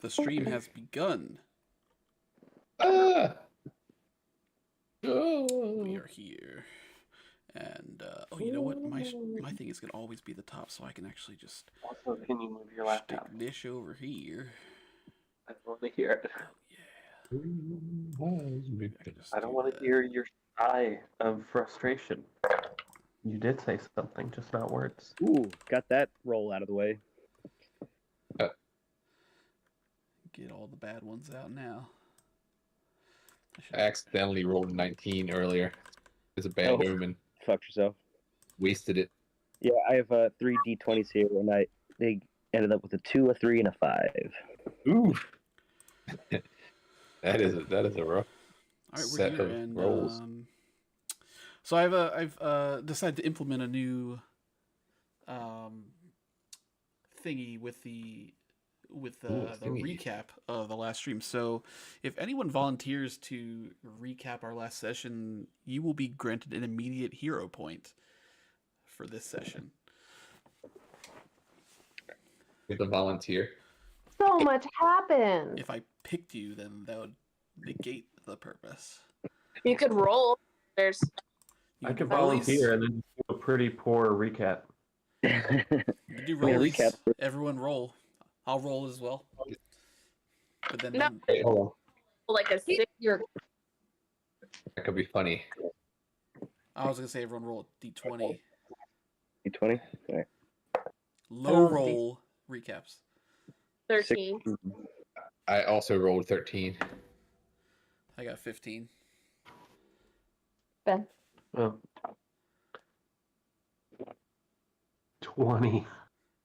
The stream has begun. Ah! We Oh. are here. And, oh, you know what? My thing is going to always be the top, so I can actually just Also, can you move your stick laptop? this over here. I don't want to hear it. Oh, yeah. I don't want to hear your sigh of frustration. You did say something, just not words. Ooh, got that roll out of the way. Get all the bad ones out now. I accidentally rolled 19 earlier. It's a bad omen. Fucked yourself. Wasted it. Yeah, I have 3 d20s here, and they ended up with a 2, a 3, and a 5. Ooh. that is a rough All right, we're set here, of and rolls. so I've decided to implement a new thingy with the recap of the last stream. So if anyone volunteers to recap our last session, you will be granted an immediate hero point for this session. With a volunteer. So much happened. If I picked you, then that would negate the purpose. You could roll. I could volunteer and then do a pretty poor recap. You do roll. Recap. Everyone roll. I'll roll as well. But then No. Hey, hold on. Like a 6. That could be funny. I was gonna say everyone roll a d20. D20? Okay. Low roll recaps. 13. I also rolled 13. I got 15. Ben. Oh. 20.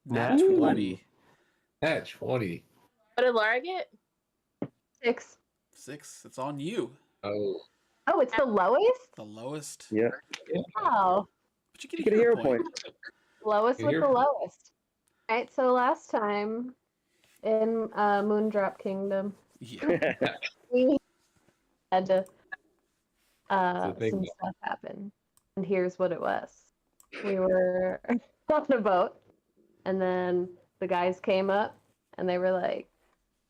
Nat 20. Nat 20. What did Laura get? 6. 6. It's on you. Oh. Oh, it's the lowest? The lowest. Yeah. Oh. But you get a hero point. Lowest with Hero the point. lowest. Right, so last time in Moondrop Kingdom, Yeah. we had to big some one. stuff happen. And here's what it was. We were on a boat, and then the guys came up, and they were like,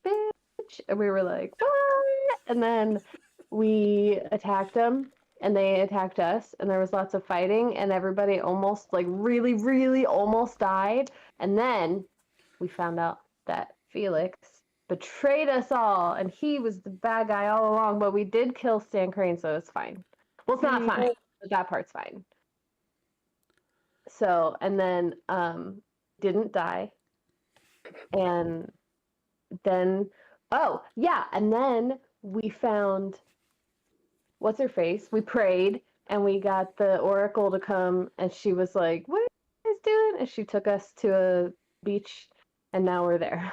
bitch, and we were like, what? And then we attacked them, and they attacked us, and there was lots of fighting, and everybody almost, like, really, really almost died. And then we found out that Felix betrayed us all, and he was the bad guy all along, but we did kill Stan Crane, so it's fine. Well, it's not fine, but that part's fine. So, and then didn't die. And then, oh, yeah, and then we found, what's her face? We prayed, and we got the Oracle to come, and she was like, what are you guys doing? And she took us to a beach, and now we're there.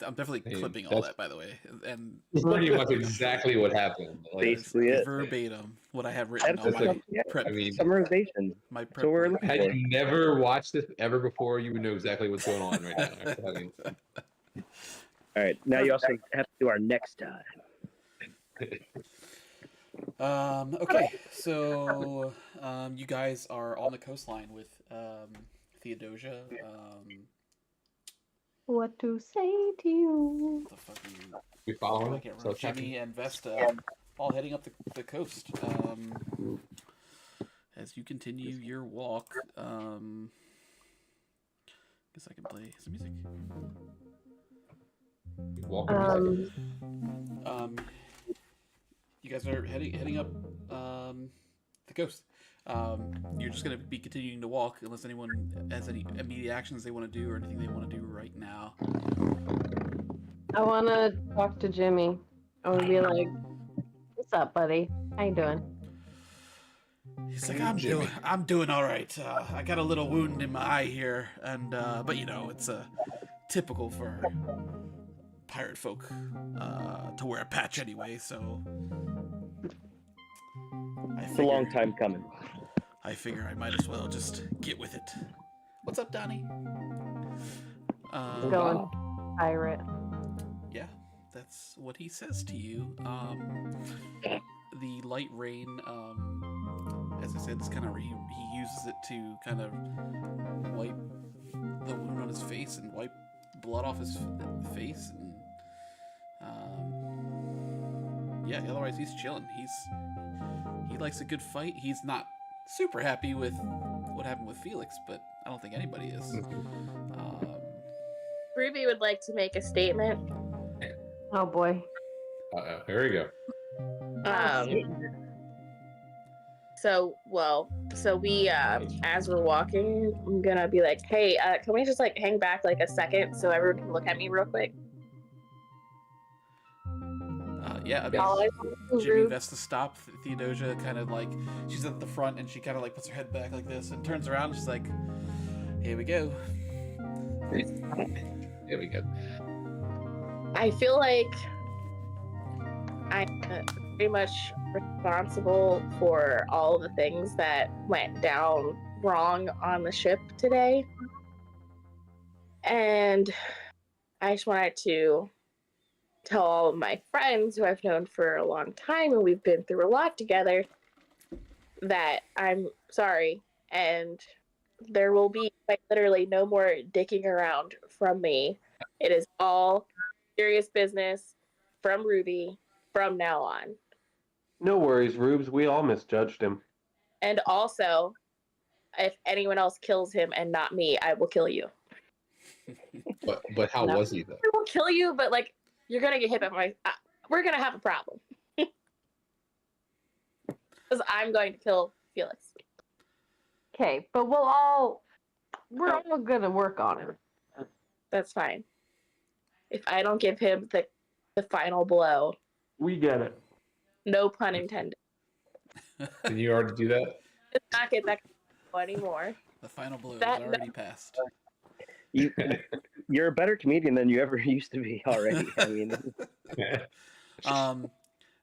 I'm definitely Hey, clipping all that, by the way. And It's pretty much exactly what happened. Like, Basically it. verbatim, what I have written That's on my yeah, prep. I mean, summarization. My prep. So we're looking had for. you never watched this ever before, you would know exactly what's going on right now. I mean, All right, now you also have to do our next time. Okay, so you guys are on the coastline with Theodosia. What to say to you? The fucking we following I it. can't So remember. Jimmy and Vesta all heading up the coast. As you continue your walk, guess I can play some music. walking. You guys are heading up the coast. You're just going to be continuing to walk unless anyone has any immediate actions they want to do or anything they want to do right now. I want to talk to Jimmy. I want to be like, what's up, buddy? How you doing? He's like, I'm doing all right. I got a little wound in my eye here, and but you know, it's typical for pirate folk to wear a patch anyway. So It's a long time coming. I figure I might as well just get with it. What's up, Donnie? Going pirate. Yeah, that's what he says to you. The light rain, as I said, is kind of he uses it to kind of wipe the wound on his face and wipe blood off his face, and yeah, otherwise he's chilling. He likes a good fight. He's not super happy with what happened with Felix, but I don't think anybody is. Ruby would like to make a statement. Oh boy. Here we go. So we, as we're walking, I'm gonna be like, hey, can we just like hang back like a second so everyone can look at me real quick? Yeah, I mean, Jimmy Vesta stop. Theodosia kind of like, she's at the front and she kind of like puts her head back like this and turns around and she's like, here we go. Here we go. I feel like I'm pretty much responsible for all the things that went down wrong on the ship today. And I just wanted to tell all of my friends who I've known for a long time and we've been through a lot together that I'm sorry, and there will be like literally no more dicking around from me. It is all serious business from Ruby from now on. No worries, Rubes. We all misjudged him. And also, if anyone else kills him and not me, I will kill you. But how was he though? I will kill you, but like you're gonna get hit by my. We're gonna have a problem because I'm going to kill Felix. Okay, but we're all gonna work on it. That's fine. If I don't give him the final blow, We get it. no pun intended. Did you already do that? Let's not get that anymore. The final blow That- is already passed. You're a better comedian than you ever used to be already. I mean,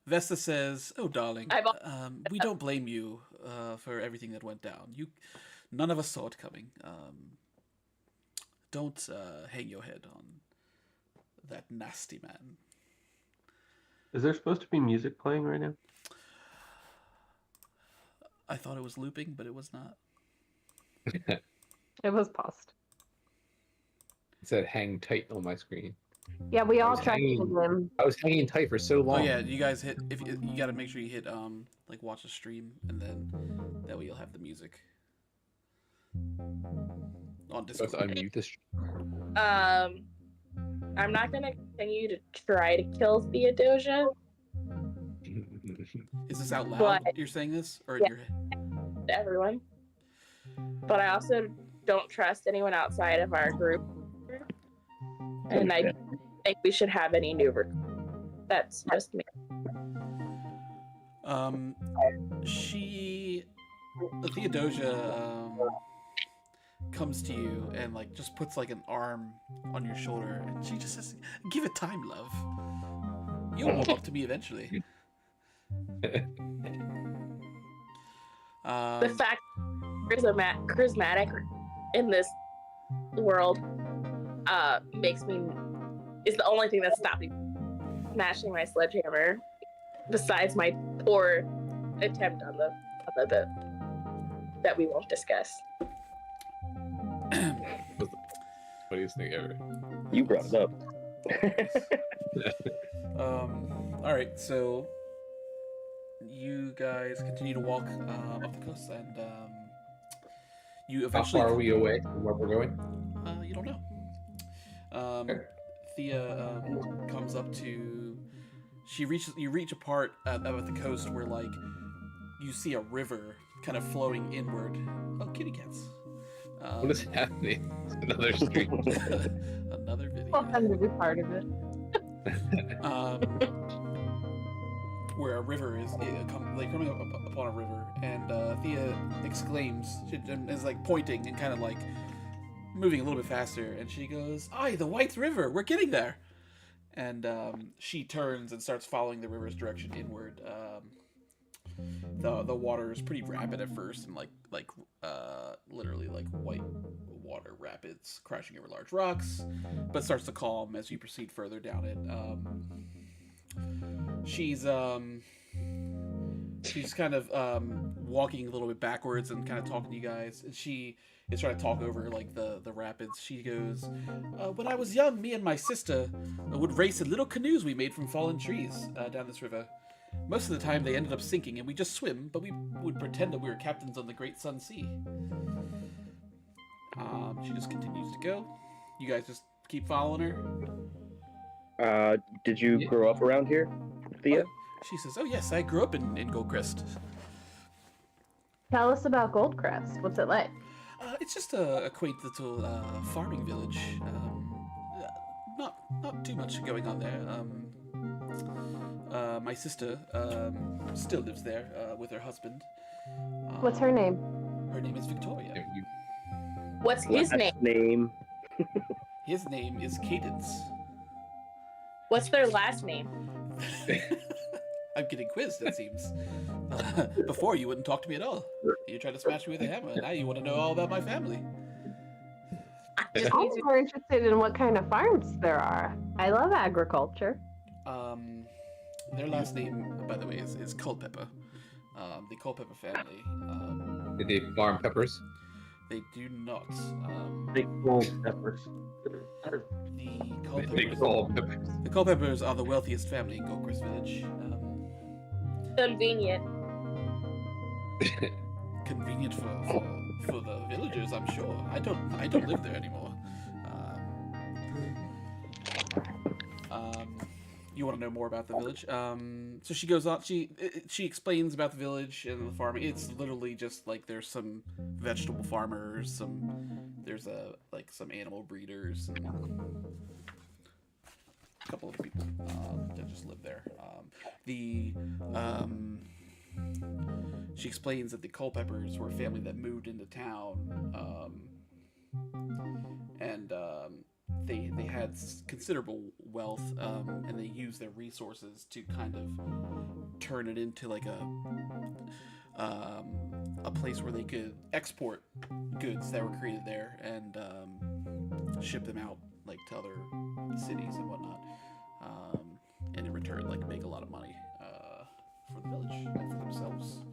Vesta says, "Oh, darling, I've we don't blame you for everything that went down. None of us saw it coming. Don't hang your head on that nasty man." Is there supposed to be music playing right now? I thought it was looping, but it was not. It was paused. It said hang tight on my screen. Yeah, we all was tried to hanging. him. I was hanging tight for so long. Oh yeah, you guys hit. If you got to make sure you hit like watch the stream, and then that way you'll have the music on So I have Discord. to unmute this. I'm not gonna continue to try to kill Theodosia. Is this out loud? But- You're saying this, or in Yeah. your To everyone, but I also don't trust anyone outside of our group, and I don't think we should have any new recruits. That's just me. Theodosia comes to you and like just puts like an arm on your shoulder, and she just says, "Give it time, love. You'll warm up to me eventually." The fact charismatic in this world is the only thing that's stopping me smashing my sledgehammer, besides my poor attempt on the that we won't discuss. Funniest thing ever. you brought it up. All right, so you guys continue to walk up the coast, and you How eventually. far are we away from where we're going? You don't know. Okay. Thea comes up to. You reach a part at the coast where like you see a river kind of flowing inward. Oh, kitty cats. What is happening? Another stream. Another video. Well, I'm gonna be part of it. Where a river is coming up upon a river, and Thea exclaims, she is like pointing and kind of like moving a little bit faster, and she goes, "Aye, the White River, we're getting there!" And she turns and starts following the river's direction inward. The water is pretty rapid at first, and literally like white water rapids crashing over large rocks, but starts to calm as you proceed further down it. She's She's kind of walking a little bit backwards and kind of talking to you guys. And she is trying to talk over like the rapids. She goes, "When I was young, me and my sister would race in little canoes we made from fallen trees down this river. Most of the time, they ended up sinking, and we just swim. But we would pretend that we were captains on the Great Sun Sea." She just continues to go. You guys just keep following her. Did you grow up around here, Thea? She says, "Oh yes, I grew up in Goldcrest. Tell us about Goldcrest. What's it like? It's just a quaint little farming village. Not too much going on there. My sister still lives there with her husband. What's her name? Her name is Victoria. What's his name? His name is Cadence." What's their last name? I'm getting quizzed, it seems. Before, you wouldn't talk to me at all. You tried to smash me with a hammer, and now you want to know all about my family. I'm more interested in what kind of farms there are. I love agriculture. Their last name, by the way, is Culpepper. The Culpepper family. Did they farm peppers? They do not. Big gold peppers. The Culpeppers are the wealthiest family in Goldcrest Village. Convenient. Convenient for the villagers, I'm sure. I don't live there anymore. You want to know more about the village? So she goes on. She explains about the village and the farming. It's literally just like there's some vegetable farmers, there's some animal breeders, and a couple of people that just live there. She explains that the Culpeppers were a family that moved into town, and they had considerable wealth, and they used their resources to kind of turn it into like a place where they could export goods that were created there and ship them out like to other cities and whatnot, and in return like make a lot of money for the village and for themselves.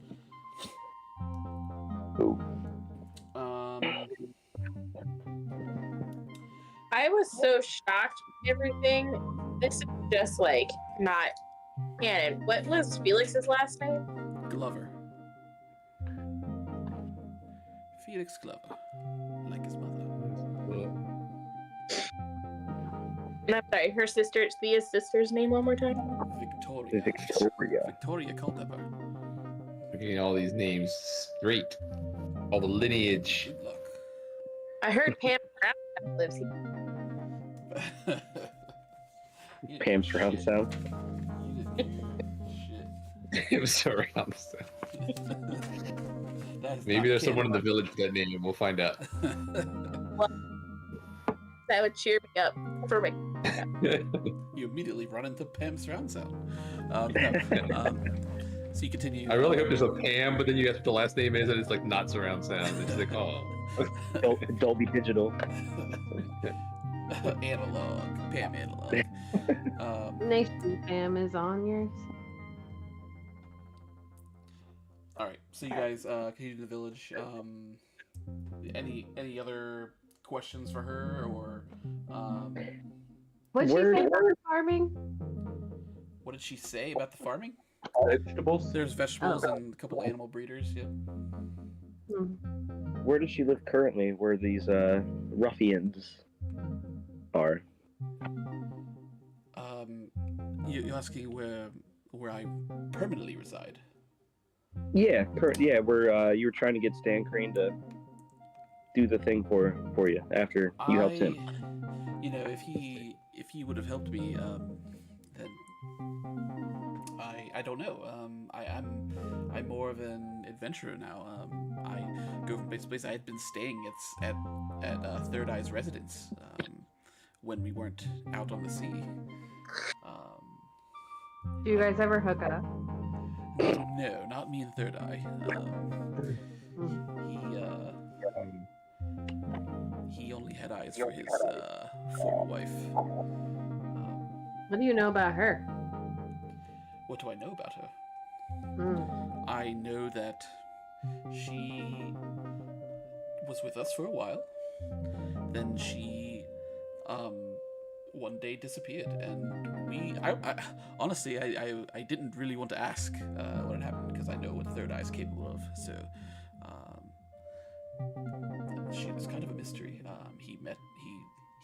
I was so shocked with everything. This is just like not canon. What was Felix's last name? Glover. Felix Glover, like his mother. And I'm sorry, her sister, Thea's sister's name one more time? Victoria. Victoria Culpepper. We're getting all these names straight. All the lineage. Good luck. I heard Pam Brown lives here. Pam surround sound. Shit. It was around. So. Maybe there's someone in the village with that name. We'll find out. That would cheer me up for me. You immediately run into Pam's surround sound. So you continue. I really hope there's a Pam, but then you guess what the last name is, and it's like not surround sound. It's like, oh. Dolby Digital. Analog. Pam analog. Nation Pam is on yours. All right. So you guys continue to the village. Any other questions for her, or What'd she say about the farming? what did she say about the farming? Vegetables. There's vegetables and a couple animal breeders. Yeah. Where does she live currently? Where these ruffians are? You're asking where I permanently reside? Yeah, where you were trying to get Stan Crane to do the thing for you after you helped him. You know, if he would have helped me, then I don't know. I'm more of an adventurer now. I go from place to place. I had been staying at Third Eye's residence when we weren't out on the sea. Do you guys ever hook up? No, not me and Third Eye. He only had eyes for his former wife. What do you know about her? What do I know about her? I know that she was with us for a while. Then she, one day disappeared, and I honestly, I didn't really want to ask what had happened because I know what Third Eye is capable of. So, she was kind of a mystery.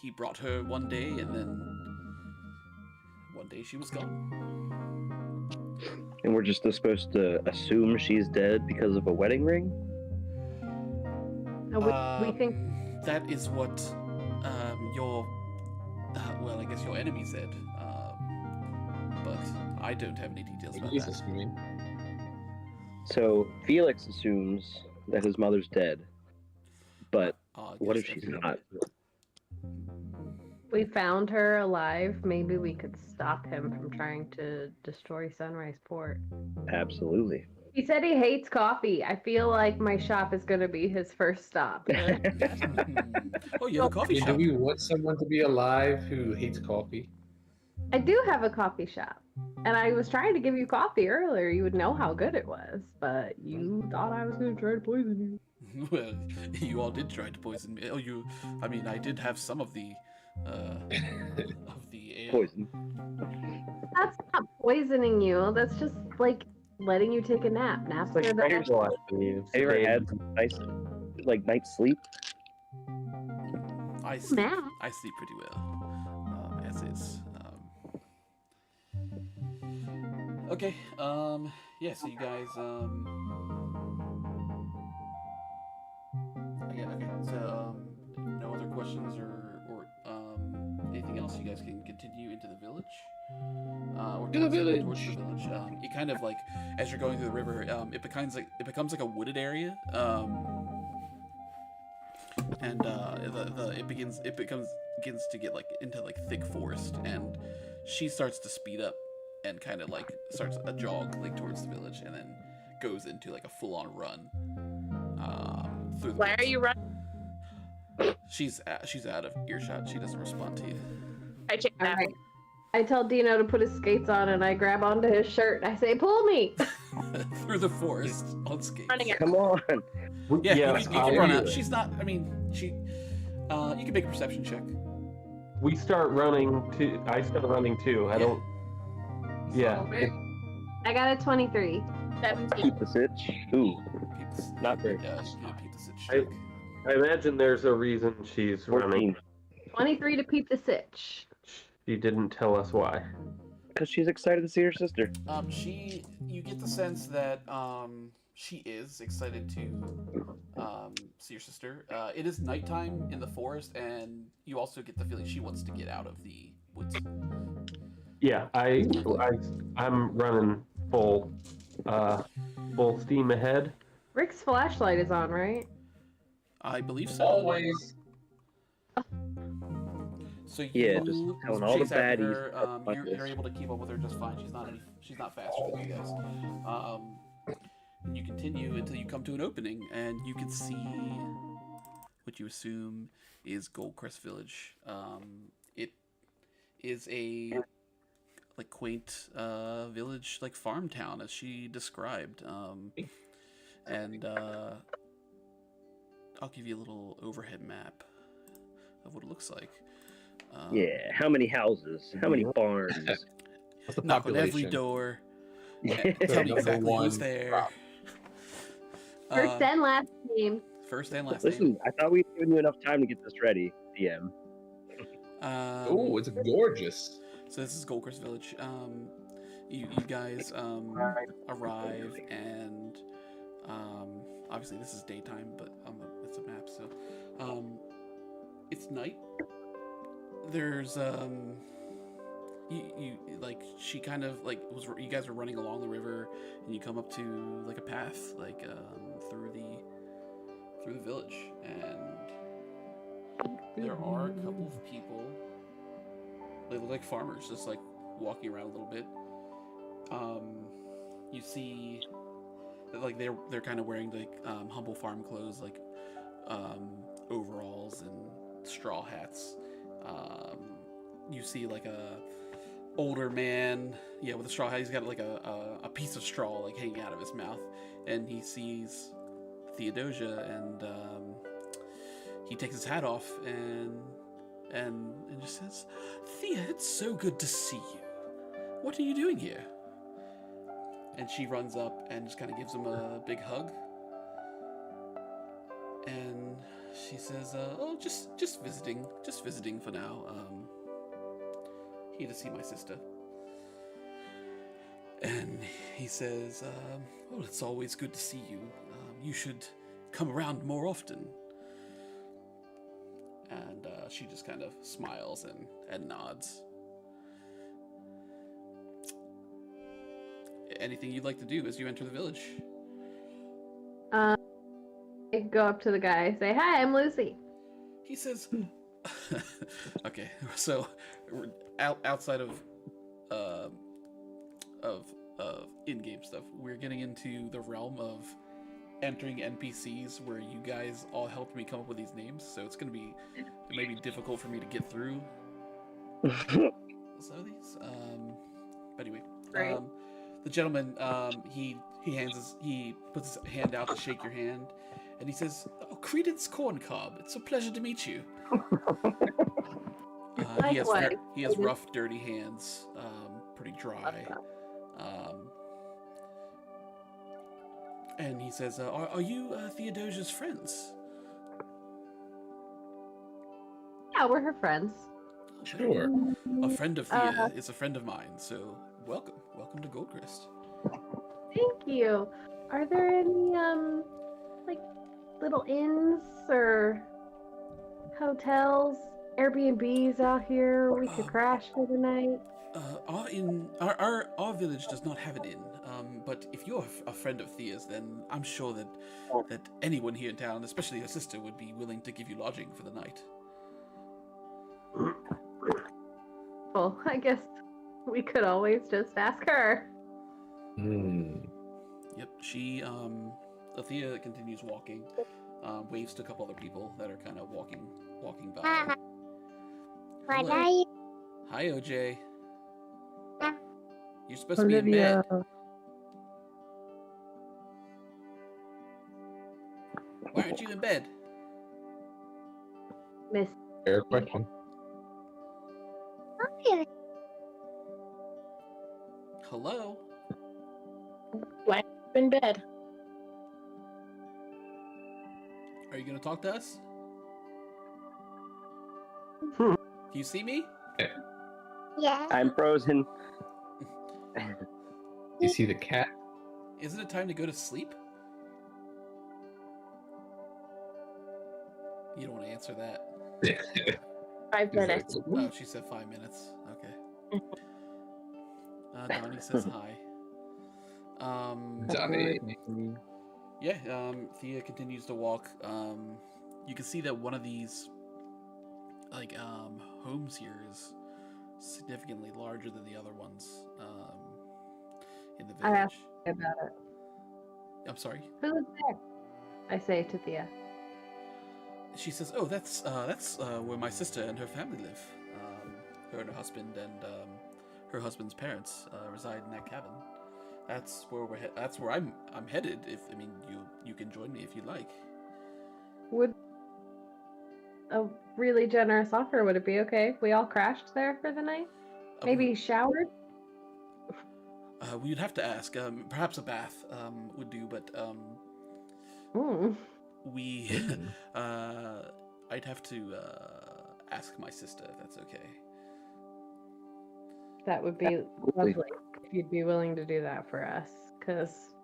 He brought her one day, and then one day she was gone. And we're just supposed to assume she's dead because of a wedding ring? No, we think that is what your well, I guess your enemy said, but I don't have any details about He's that. assuming. So Felix assumes that his mother's dead. But what if Yes, she's that's not? we found her alive. Maybe we could stop him from trying to destroy Sunrise Port. Absolutely. He said he hates coffee. I feel like my shop is going to be his first stop. Oh, you have a coffee Do shop. we want someone to be alive who hates coffee? I do have a coffee shop. And I was trying to give you coffee earlier. You would know how good it was. But you thought I was going to try to poison you. Well, you all did try to poison me. I mean, I did have some of the ale. Poison. That's not poisoning you. That's just like letting you take a nap. Naps It's like are the best. tranquilizing you. Have you ever had some nice, night's sleep? I sleep. Nap. I sleep pretty well, as is. Okay. Yeah. So you guys. Okay. So no other questions or anything else. You guys can continue into the village. Or To the village. Towards the village. It kind of like as you're going through the river, it becomes like a wooded area. And it begins to get like into like thick forest, and she starts to speed up and kind of like starts a jog like towards the village, and then goes into like a full-on run through the Why are woods. you running? She's out of earshot. She doesn't respond to you. I check All that. right. I tell Dino to put his skates on, and I grab onto his shirt. And I say, "Pull me!" Through the forest on skates. Running it. Come on. Yeah, Yeah, you can run do out. it. She's not. I mean, she. You can make a perception check. we start running too. I start running too. I don't. Yeah. I got a 23. 17. Keep the sitch. Ooh, Peeps. not very. Peeps it I- I imagine there's a reason she's running. 14. 23 to peep the sitch. She didn't tell us why. Because she's excited to see her sister. You get the sense that she is excited to see your sister. It is nighttime in the forest, and you also get the feeling she wants to get out of the woods. Yeah, I'm running full steam ahead. Rick's flashlight is on, right? I believe so. Always. So you Yeah, just telling all the chase after baddies her, about you're this. able to keep up with her just fine. She's not faster than you guys. And you continue until you come to an opening, and you can see what you assume is Goldcrest Village. It is a like quaint village, like farm town, as she described. And I'll give you a little overhead map of what it looks like. Yeah, how many houses? How many barns? What's the Knock on every population? door. Yeah. Tell me Number exactly one who's there. crop. First and last name. First and last Listen, name. I thought we'd given you enough time to get this ready, DM. Oh, it's gorgeous. So this is Goldcrest Village. You guys arrive, and obviously this is daytime, but it's a map, so it's night. There's you like she kind of like you guys are running along the river, and you come up to like a path like through the village, and there are a couple of people. They look like farmers, just like walking around a little bit. You see that like they're kind of wearing like humble farm clothes, like overalls and straw hats. You see like older man, yeah, with a straw hat. He's got like a piece of straw like hanging out of his mouth, and he sees Theodosia, and he takes his hat off and just says, "Thea, it's so good to see you. What are you doing here?" And she runs up and just kind of gives him a big hug, and she says, "Oh, just visiting for now. Here to see my sister." And he says, "Well, it's always good to see you. You should come around more often." And she just kind of smiles and nods. Anything you'd like to do as you enter the village? I go up to the guy, say, "Hi, I'm Lucy." He says, "Okay, so outside of in-game stuff, we're getting into the realm of entering NPCs where you guys all helped me come up with these names, so it's going to be maybe difficult for me to get through some of these. But anyway, Right. the gentleman, he puts his hand out to shake your hand, and he says, "Oh, Credence Corncob, it's a pleasure to meet you." Likewise. He has rough, dirty hands, pretty dry. And he says, "Are you Theodosia's friends?" Yeah, we're her friends. Sure. A friend of Thea is a friend of mine, so welcome to Goldcrest. Thank you. Are there any like little inns or hotels, Airbnbs out here we could crash for the night? Our village does not have an inn. But if you're a friend of Thea's, then I'm sure that anyone here in town, especially your sister, would be willing to give you lodging for the night. Well, I guess we could always just ask her. Yep. She Thea continues walking, waves to a couple other people that are kind of walking by. Hello. Hi, OJ. You're supposed to be in bed. Why aren't you in bed? Miss. Fair question. Hello? Why in bed? Are you going to talk to us? Hmm. Do you see me? Yeah. I'm frozen. You see the cat? Isn't it time to go to sleep? You don't want to answer that. 5 minutes. Oh, she said 5 minutes. Okay. Donnie says hi. Johnny. Yeah, Thea continues to walk. You can see that one of these, like, homes here is significantly larger than the other ones, in the I village. asked about it. I'm sorry? Who lives there? I say to Thea. She says, "Oh, that's where my sister and her family live. Her and her husband and her husband's parents reside in that cabin. That's where that's where I'm headed. You can join me if you'd like." Would a really generous offer, would it be okay if we all crashed there for the night? Maybe showered? We'd have to ask. Perhaps a bath would do, but we I'd have to ask my sister if that's okay. That would be lovely if you'd be willing to do that for us, because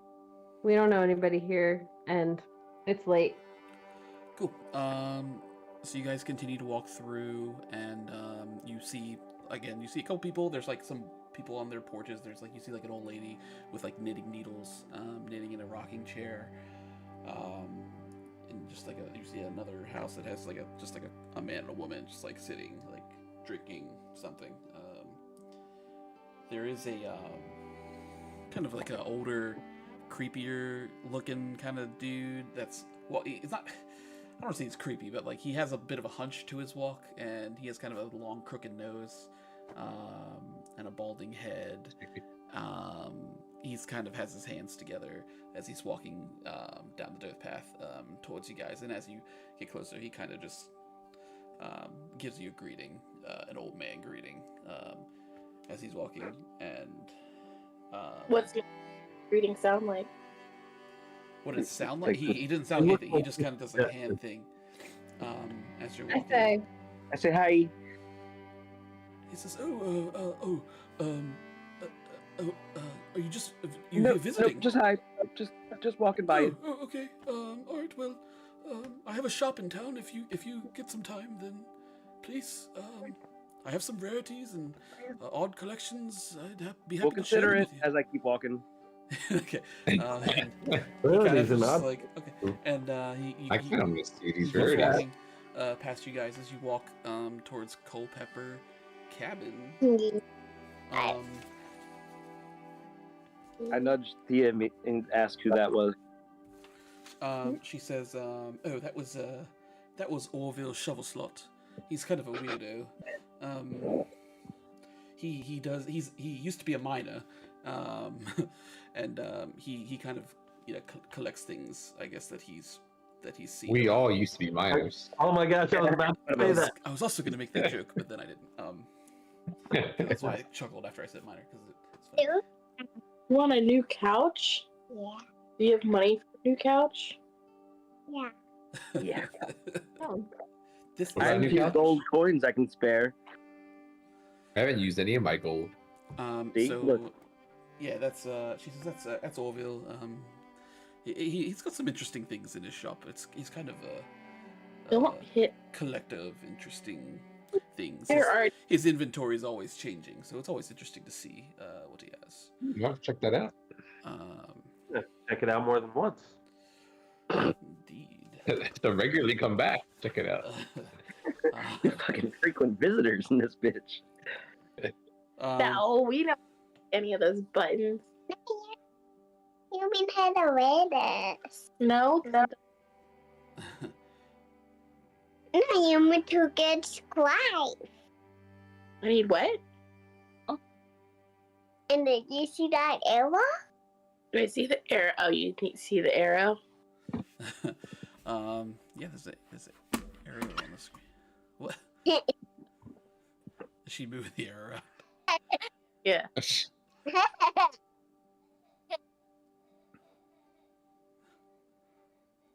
we don't know anybody here and it's late. Cool. So you guys continue to walk through, and you see a couple people. There's like some people on their porches. There's like, you see like an old lady with like knitting needles, knitting in a rocking chair. And just like you see another house that has like a man and a woman just like sitting, like drinking something. There is a kind of like an older, creepier looking kind of dude. That's, well, it's not, I don't say he's creepy, but like he has a bit of a hunch to his walk, and he has kind of a long crooked nose, and a balding head. He's kind of has his hands together as he's walking down the dirt path towards you guys. And as you get closer, he kind of just gives you a greeting, an old man greeting, as he's walking. And What's your greeting sound like? what does it sound like? He doesn't sound like anything. He just kind of does like a hand thing as you're walking. I say hi. He says, are you just here visiting? No, just hi. Just walking by. Oh, okay. All right. Well, I have a shop in town. If you get some time, then please. I have some rarities and odd collections. I'd be happy We'll to consider share it with you. as I keep walking. Okay. And Rarities and odd. like okay, and he I kind of miss these goes rarities. walking past you guys as you walk towards Culpepper Cabin. I nudged Thea and asked who that was. She says, "Oh, that was Orville Shovelslot. He's kind of a weirdo. He used to be a miner, and he kind of collects things. I guess that he's seen. We all used to be miners. Oh my gosh, I was about to say that. I was also going to make that joke, but then I didn't. That's why I chuckled after I said miner because it's funny. You want a new couch? Yeah. Do you have money for a new couch? Yeah. Yeah. Oh, This Was I that have new a few couch? gold coins I can spare. I haven't used any of my gold. See? So Look. yeah, that's she says that's Orville. He's got some interesting things in his shop. He's kind of a Don't hit. collector of interesting things. There are His inventory is always changing, so it's always interesting to see what he has. You have to check that out. Check it out more than once. Indeed. So regularly come back. Check it out. Fucking frequent visitors in this bitch. no, we don't any of those buttons. You mean how to wear this? No. No, you need to get squat. I need what? And did you see that arrow? Do I see the arrow? Oh, you need to see the arrow. Yeah, there's a arrow on the screen. What? Is she moving the arrow around? Yeah.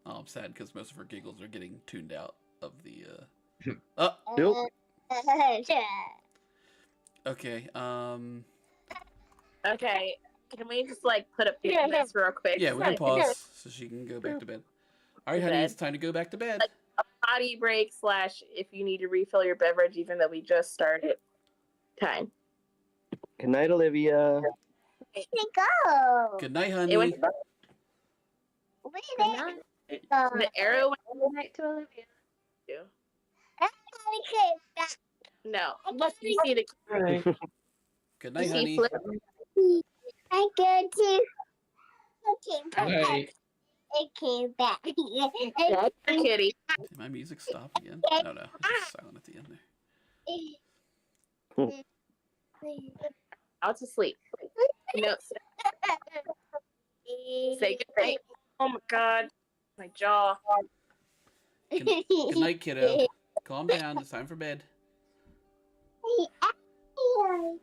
Oh, I'm sad because most of her giggles are getting tuned out of the. Nope. Okay. Okay. Can we just put a pin in this real quick? Yeah, we can pause so she can go back to bed. All right, honey, Bed. it's time to go back to bed. Potty break / if you need to refill your beverage, even though we just started. Time. Good night, Olivia. Go. Good night, honey. It went. Where did it go? The arrow went. good night to Olivia. To. Okay. No. Unless you see the. Good night, You honey. see flip. I go to. Okay, Hey, okay, back. Kitty. Did my music stop again? No, no. It's just silent at the end there. Out to sleep. No. Say good night. Oh my god. My jaw. Good night, kiddo. Calm down. It's time for bed.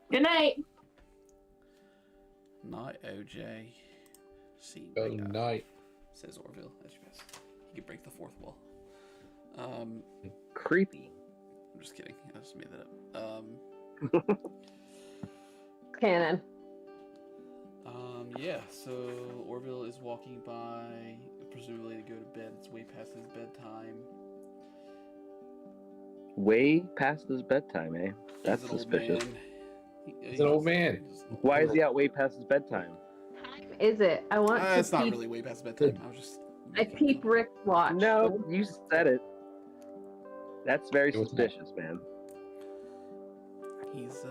Good night. Night, OJ. See. good night. Says Orville as you pass. He can break the fourth wall. Creepy. I'm just kidding. I just made that up. Canon. Yeah, so Orville is walking by, presumably to go to bed. It's way past his bedtime. Way past his bedtime, eh? That's He's an suspicious. old man. He's an old man. Why is he out way past his bedtime? Is it? I want to It's not peep. really way past bedtime. I was just. I peep Rick's watch. No, you said it. That's very What's suspicious, man. He's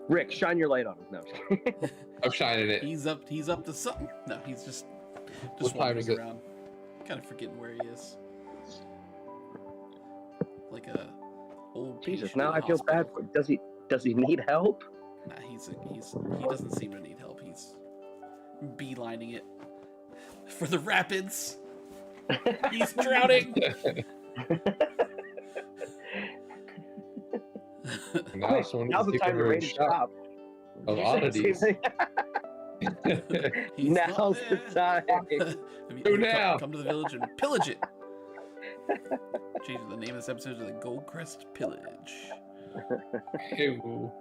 Rick, shine your light on him. No. I'm shining it. He's up to something. No, he's just What time wandering is it? around, kind of forgetting where he is. Like a old Jesus, patient now in I a feel bad hospital. for him. Does he need help? Nah, he doesn't seem to need help. He's beelining it for the rapids. He's drowning. Now someone Now's the needs to take time to over raid the the shop shop. of Did you say oddities. He's Now's not the there. time. Go now. Come to the village and pillage it. Changing the name of this episode to the Goldcrest Pillage. Ew.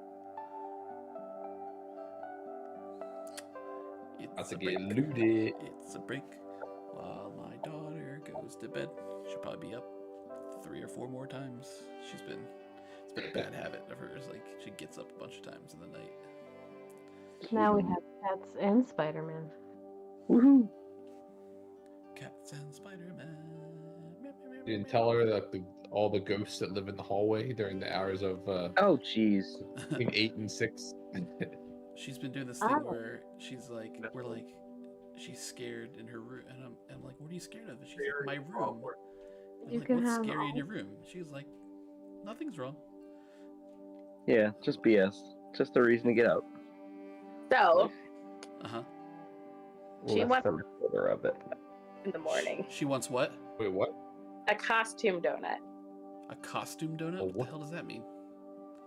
It's About to a get break. looted. It's a break. While my daughter goes to bed, she'll probably be up 3 or 4 more times. It's been a bad habit of hers. Like, she gets up a bunch of times in the night. Now we have cats and Spider-Man. Woohoo! Cats and Spider-Man. You didn't tell her that all the ghosts that live in the hallway during the hours of Oh, jeez. between 8 and 6. She's been doing this thing where she's like, she's scared in her room, and I'm like, what are you scared of? And she's like, my room. I'm You like, can what's have scary in all- your room? She's like, nothing's wrong. Yeah, just BS. Just a reason to get out. So, Uh-huh. She Less wants- than a quarter of it. in the morning, She wants what? Wait, what? a costume donut. A costume donut? Oh, What the what? hell does that mean?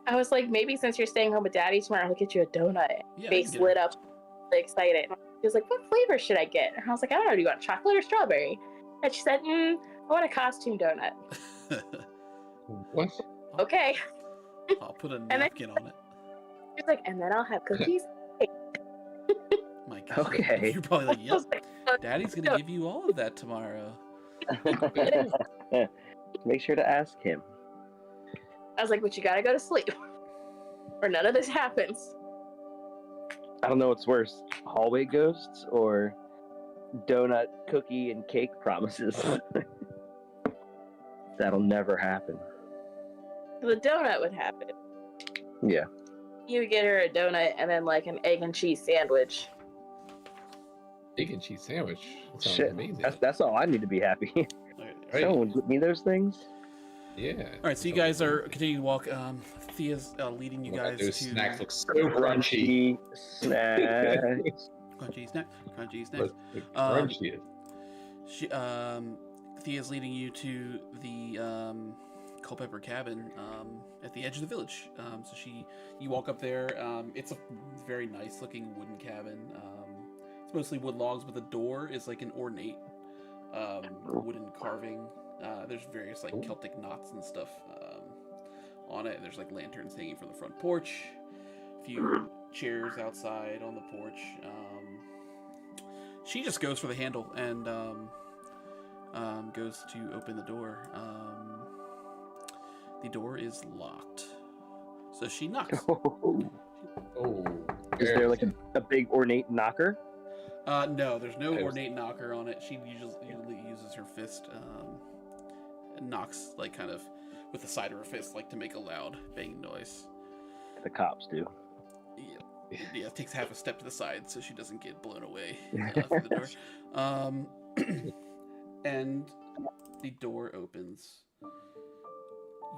I was like, maybe since you're staying home with Daddy tomorrow, I'll get you a donut. Yeah, I Face can get lit her. up, really excited. She was like, what flavor should I get? And I was like, I don't know, do you want chocolate or strawberry? And she said, I want a costume donut. What? Okay. I'll put a then- napkin on it. She's like, and then I'll have cookies. My God. Okay. You're probably like, I yep, was like, Daddy's gonna give you all of that tomorrow. Make sure to ask him. I was like, but you gotta go to sleep. Or none of this happens. I don't know what's worse, hallway ghosts or donut, cookie, and cake promises. That'll never happen. The donut would happen. Yeah. You would get her a donut and then like an egg and cheese sandwich. Egg and cheese sandwich. That sounds Shit, amazing. that's all I need to be happy. Alright, Right. Someone get me those things. Yeah. All right, so you guys are continuing to walk. Thea's leading you guys Those to snacks look so crunchy. Snacks. crunchy snacks. Look Um, crunchy. She, Thea's leading you to the Culpepper cabin at the edge of the village. So you walk up there. It's a very nice looking wooden cabin. It's mostly wood logs, but the door is like an ornate wooden carving. There's various like Celtic knots and stuff on it. There's like lanterns hanging from the front porch. A few chairs outside on the porch. She just goes for the handle and goes to open the door. The door is locked. So she knocks. Oh. Is there like a big ornate knocker? No, there's no Okay. ornate knocker on it. She usually uses her fist and knocks like kind of with the side of her fist, like to make a loud banging noise. The cops do. Yeah, it takes half a step to the side so she doesn't get blown away through the door. And the door opens.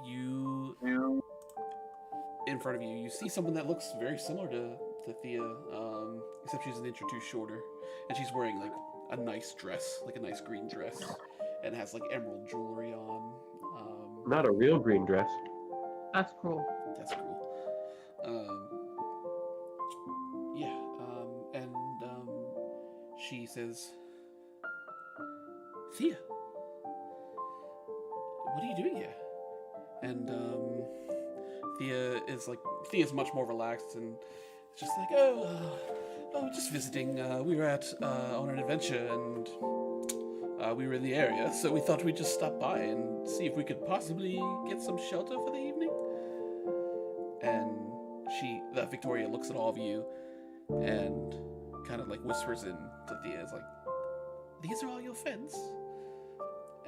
You, in front of you, you see someone that looks very similar to Thea, except she's an inch or two shorter, and she's wearing like a nice dress, like a nice green dress, and has like emerald jewelry on. Not a real green dress. That's cruel. That's cool. Yeah, and she says, Thea, what are you doing here? And Thea's much more relaxed and just like, just visiting. We were on an adventure and we were in the area, so we thought we'd just stop by and see if we could possibly get some shelter for the evening. And Victoria looks at all of you and kind of like whispers in to Thea, is like, these are all your friends?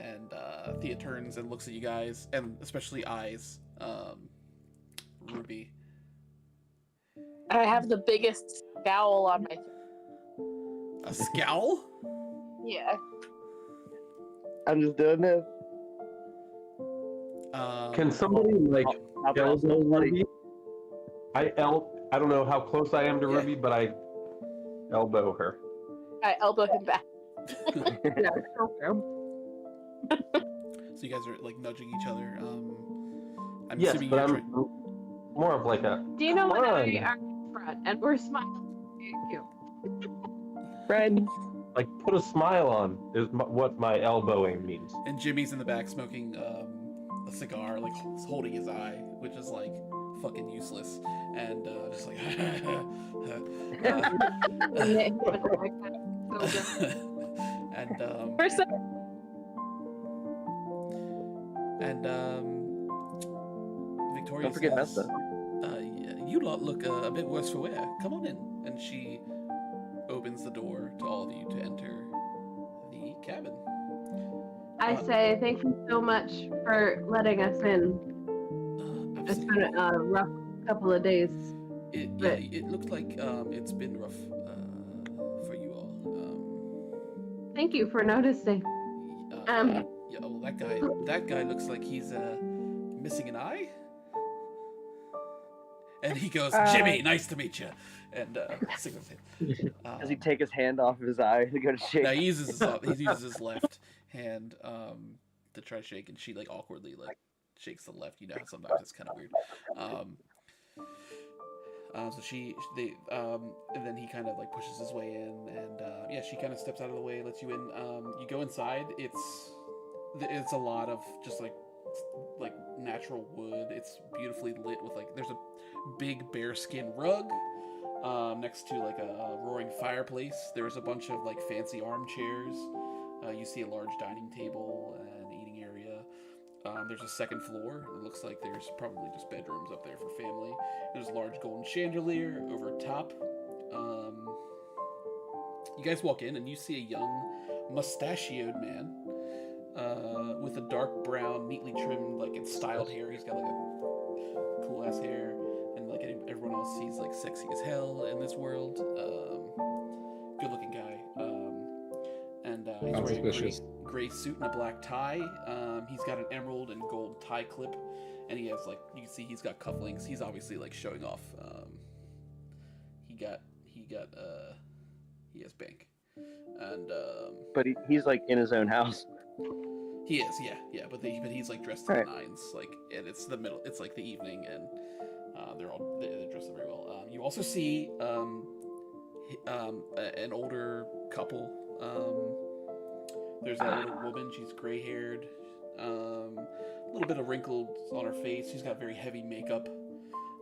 And Thea turns and looks at you guys, and especially eyes Ruby. I have the biggest scowl on my A scowl? Yeah. I'm just doing this. Can somebody like I'll kill tell somebody. Ruby? I don't know how close I am to Yeah. Ruby, but I elbow her. I elbow him back. Yeah, okay. So you guys are like nudging each other. I'm Yes, assuming but you're I'm trying. more of like a. Do you know Come when on. I are in front and we're smiling at you? Friends. Like put a smile on is what my elbowing means. And Jimmy's in the back smoking a cigar, like holding his eye, which is like fucking useless, and just like. And We're so Victoria Don't forget says, Mesa. "You lot look a bit worse for wear. Come on in." And she opens the door to all of you to enter the cabin. I say thank you so much for letting us in. It's been a rough couple of days. It looks like it's been rough for you all. Thank you for noticing. Yeah, oh, that guy looks like he's missing an eye. And he goes, Jimmy, nice to meet you. And signals him. Does he take his hand off of his eye to go to shake? No, he uses his left hand to try to shake, and she like awkwardly like shakes the left. You know, sometimes it's kind of weird. And then he kind of like pushes his way in, and yeah, she kind of steps out of the way, lets you in. You go inside. It's a lot of just like natural wood. It's beautifully lit with like there's a big bearskin rug next to like a roaring fireplace. There's a bunch of like fancy armchairs. You see a large dining table and eating area. There's a second floor. It looks like there's probably just bedrooms up there for family. There's a large golden chandelier over top. You guys walk in and you see a young mustachioed man with a dark brown, neatly trimmed, like and styled hair. He's got like a cool ass hair, and like everyone else, he's like sexy as hell in this world. Good looking guy. He's wearing a gray suit and a black tie. He's got an emerald and gold tie clip, and he has like you can see he's got cufflinks. He's obviously like showing off. He has bank, and But he's like in his own house. he is, yeah. But he's like dressed to the nines, like, and it's the middle. It's like the evening, and they're dressed very well. You also see an older couple. There's that little woman. She's gray haired, a little bit of wrinkles on her face. She's got very heavy makeup,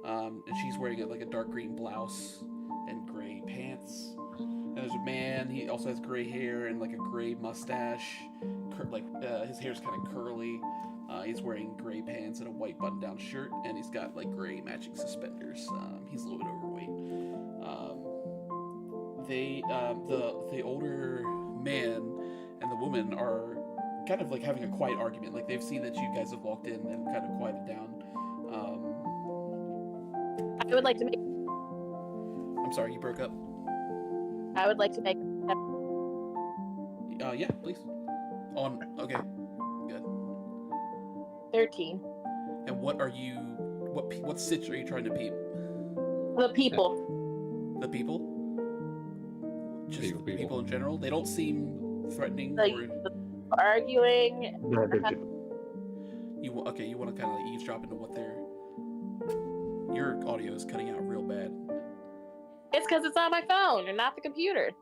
and she's wearing a dark green blouse and gray pants. And there's a man. He also has gray hair and like a gray mustache. His hair's kind of curly. He's wearing gray pants and a white button-down shirt, and he's got like gray matching suspenders. He's a little bit overweight. The older man and the woman are kind of like having a quiet argument. Like they've seen that you guys have walked in and kind of quieted down. I would like to make. I'm sorry, you broke up. I would like to make. Yeah, please. Okay, good. 13. And what stitch are you trying to peep? The people. The people? Just people in general? They don't seem threatening Like or arguing. you want to kind of like eavesdrop into what they're. Your audio is cutting out real bad. It's because it's on my phone and not the computer.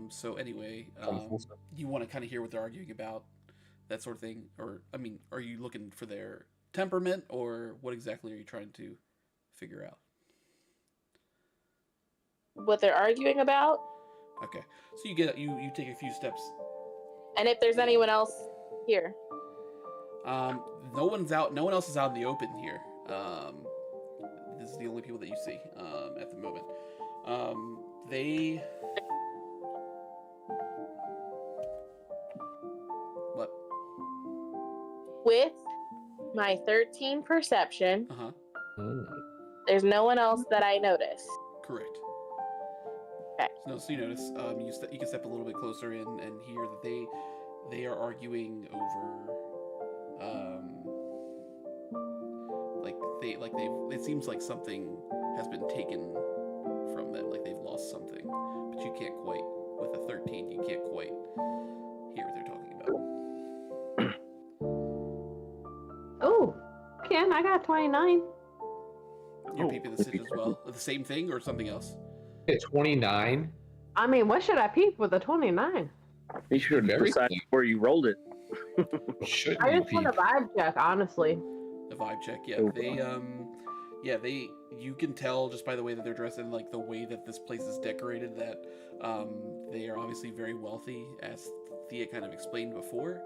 So anyway, you want to kind of hear what they're arguing about, that sort of thing, or I mean, are you looking for their temperament, or what exactly are you trying to figure out? What they're arguing about. Okay, so you take a few steps. And if there's anyone else here. No one else is out in the open here. This is the only people that you see at the moment. What? With my 13 perception, there's no one else that I notice. Correct. Okay. So you notice, you can step a little bit closer in and hear that they are arguing over, like it seems like something has been taken from them, like they've lost something, but you can't quite, with a 13, you can't quite hear what they're talking about. Oh, Ken, I got 29. You're peeping the sigil as well? The same thing or something else? At 29. I mean, what should I peep with a 29? You should have decided before you rolled it. Shouldn't I you just want peep? a vibe check, honestly. The vibe check, yeah. You can tell just by the way that they're dressed and like the way that this place is decorated that they are obviously very wealthy, as Thea kind of explained before.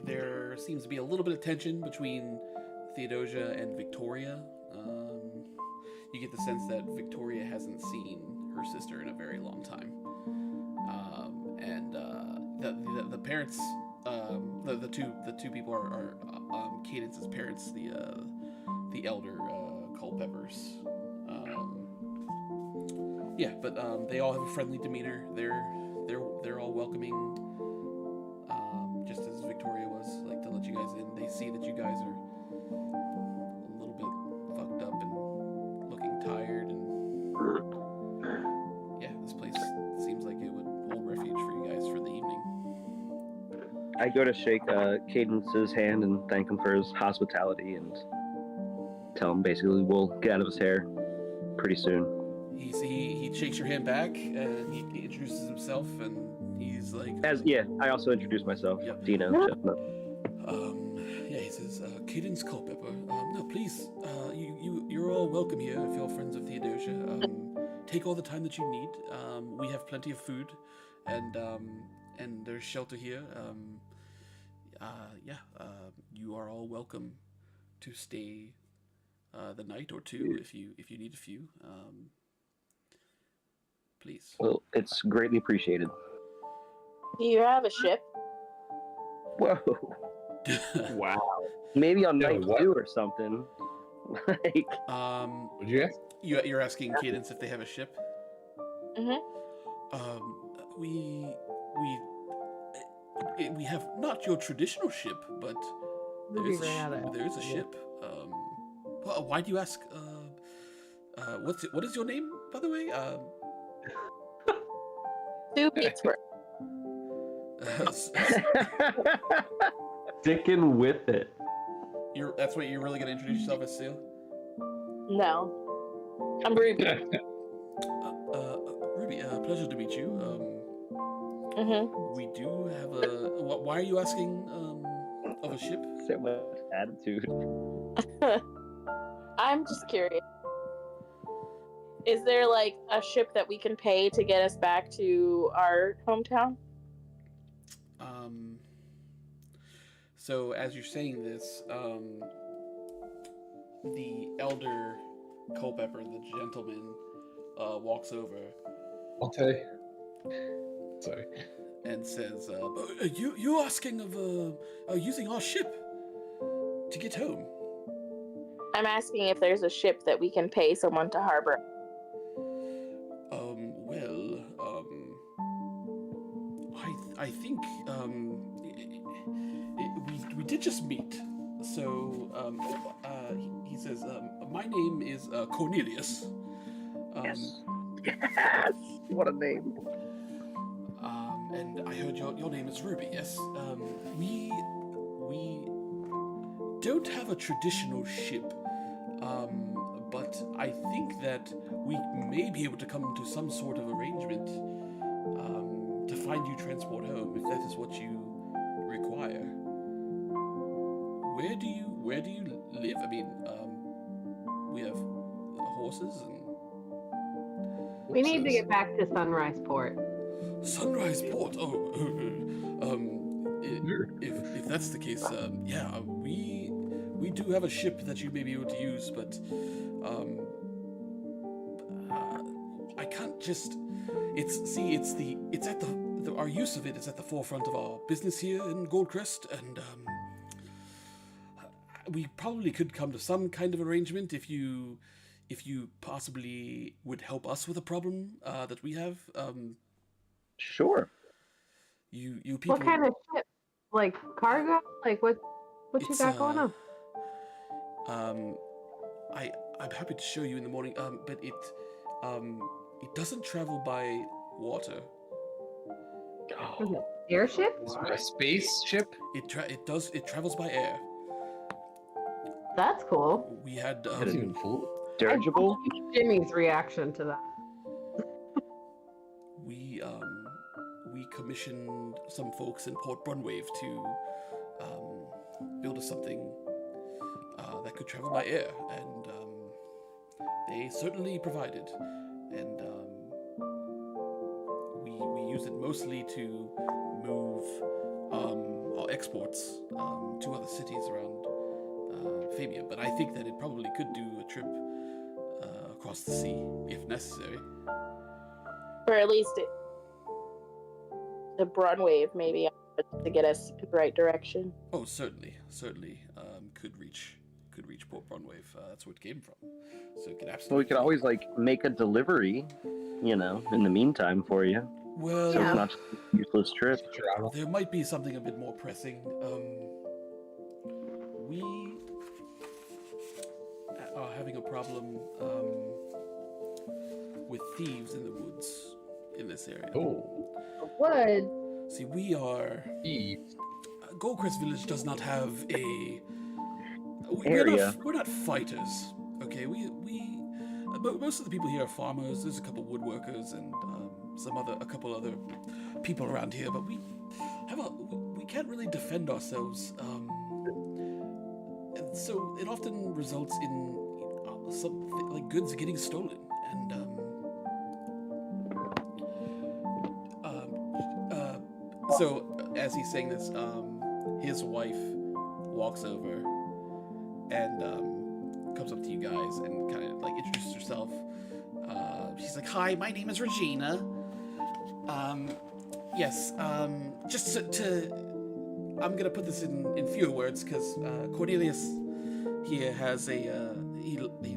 There seems to be a little bit of tension between Theodosia and Victoria. You get the sense that Victoria hasn't seen her sister in a very long time, and the parents, the two people are Cadence's parents, the elder Culpeppers. But they all have a friendly demeanor. They're all welcoming, just as Victoria was, like, to let you guys in. They see that you guys are a little bit fucked up and looking tired, and yeah, this place seems like it would hold refuge for you guys for the evening. I go to shake Cadence's hand and thank him for his hospitality and tell him basically we'll get out of his hair pretty soon. He shakes your hand back and he introduces himself, and he's like, I also introduce myself. Yep. Dino. Chestnut. He says, Cadence Culpepper, no, please, you're all welcome here if you're friends of Theodosia. Take all the time that you need. We have plenty of food, and there's shelter here. You are all welcome to stay the night or two if you need a few. Please. Well, it's greatly appreciated. Do you have a ship? Whoa. Wow. Maybe on No, night what? 2 or something. Like, Would you ask? You're asking Cadence if they have a ship? Mm-hmm. We have not your traditional ship, but there is a ship. Why do you ask? What is your name, by the way? Two beats for Sticking with it. That's what you're really gonna introduce yourself as, Seal? No. I'm Ruby. Ruby, pleasure to meet you. Mm-hmm. We do have a. Why are you asking of a ship? so much attitude. I'm just curious. Is there like a ship that we can pay to get us back to our hometown? So as you're saying this, the elder Culpepper, the gentleman, walks over. Okay. Sorry. And says, "You asking of using our ship to get home?" I'm asking if there's a ship that we can pay someone to harbor. I think we did just meet. So he says, "My name is Cornelius." Yes. What a name. And I heard your name is Ruby. Yes. We don't have a traditional ship, but I think that we may be able to come to some sort of arrangement to find you transport home, if that is what you require. Where do you live? I mean, we have horses and. We need to get back to Sunrise Port. Sunrise Port. If that's the case, we do have a ship that you may be able to use, but I can't just. Our use of it is at the forefront of our business here in Goldcrest, and we probably could come to some kind of arrangement if you possibly would help us with a problem that we have. Sure. You people. What kind of ship? Like cargo? Like what? What you It's, got going on? I'm happy to show you in the morning. But it doesn't travel by water. Is it airship? A spaceship? It travels by air. That's cool. We had That's even cool. Dirigible? Jimmy's reaction to that. we commissioned some folks in Port Brunwave to build us something that could travel by air, and they certainly provided. And we used it mostly to move our exports to other cities around Famia. But I think that it probably could do a trip across the sea if necessary. Or at least the Broadwave, maybe, to get us in the right direction. Oh, certainly, could reach Port Brunwave. That's where it came from. So it could absolutely. Well, we could always make a delivery, in the meantime for you. Well, So it's not just a useless trip. there might be something a bit more pressing. We are having a problem with thieves in the woods in this area. Oh, Wood. See, we are. Eve. Goldcrest Village does not have a. Area. We're not fighters. Okay, most of the people here are farmers. There's a couple woodworkers and a couple other people around here, but we can't really defend ourselves. And so it often results in some goods getting stolen, and so as he's saying this, his wife walks over and comes up to you guys and kind of introduces herself. She's like, "Hi, my name is Regina. Yes. Just I'm gonna put this in fewer words because Cornelius here has he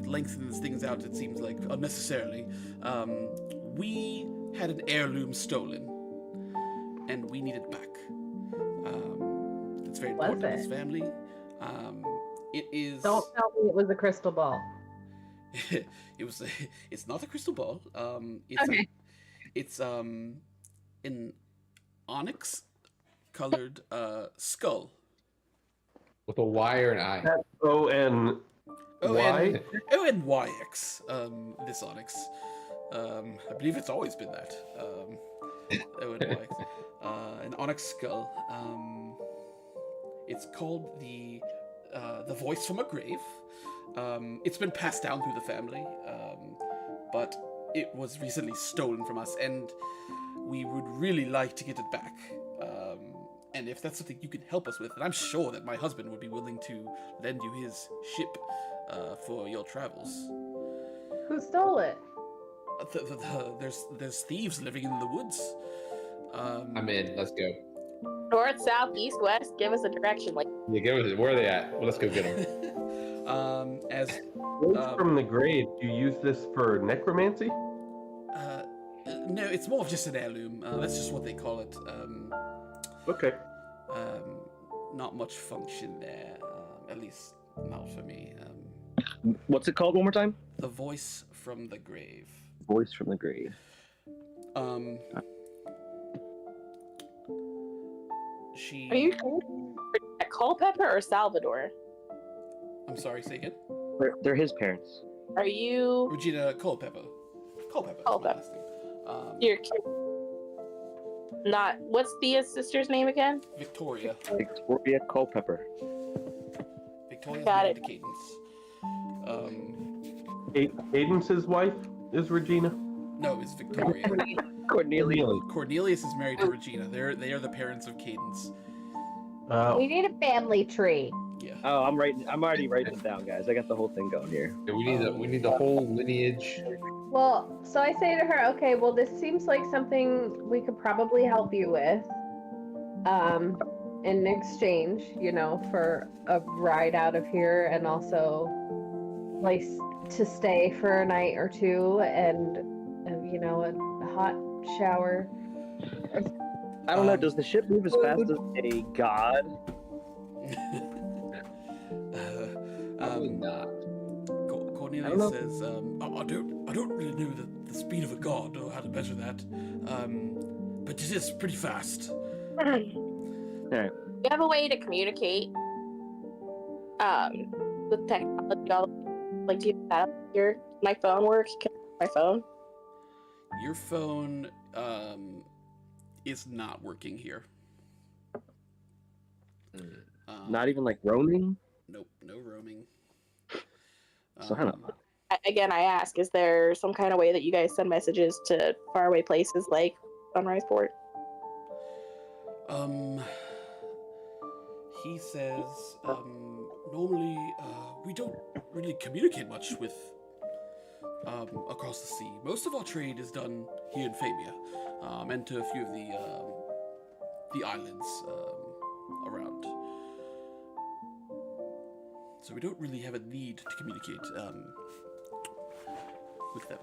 lengthens things out. It seems like unnecessarily. We had an heirloom stolen, and we need it back. It's very important to this family. It is. Don't tell me it was a crystal ball. It was. It's not a crystal ball. It's Okay. it's an onyx-colored skull. With a Y or an I? That's O-N. Why? O-N-Y-X. This onyx. I believe it's always been that. O-N-Y-X. An onyx skull. It's called the voice from a grave. It's been passed down through the family, but it was recently stolen from us, and we would really like to get it back. And if that's something you can help us with, and I'm sure that my husband would be willing to lend you his ship for your travels. Who stole it? There's thieves living in the woods. I'm in. Let's go. North, south, east, west. Give us a direction. Yeah, give us. Where are they at? Well, let's go get them. Words from the grave. Do you use this for necromancy? No, it's more of just an heirloom. That's just what they call it. Okay. Not much function there, at least not for me. What's it called one more time? The voice from the grave. Voice from the grave. She. Are you Culpepper or Salvador? I'm sorry, say again. They're his parents. Are you Regina Culpepper. Culpepper. Culpepper. Your kid? Not. What's Thea's sister's name again? Victoria. Victoria Culpepper. Victoria's Got married it. to Caden's. Cadence's wife is Regina? No, it's Victoria. Cornelia. Cornelius is married to Regina. They are the parents of Cadence. We need a family tree. Yeah. Oh, I'm already writing it down, guys. I got the whole thing going here. Yeah, we need the whole lineage. Well, so I say to her, okay, well, this seems like something we could probably help you with. In exchange, for a ride out of here and also place to stay for a night or two and, a hot shower. I don't know. Does the ship move as fast as a god? Probably not. Cornelius says, I don't really know the speed of a god or how to measure that, but it is pretty fast. Alright. You have a way to communicate with technology. Like, do you have that up here? My phone works? Can I use my phone? Your phone is not working here. Not even like roaming? Nope, no roaming. Son of Again, I ask, is there some kind of way that you guys send messages to faraway places like Sunrise Port? He says, normally, we don't really communicate much with, across the sea. Most of our trade is done here in Famia, and to a few of the islands, around. So we don't really have a need to communicate, with them.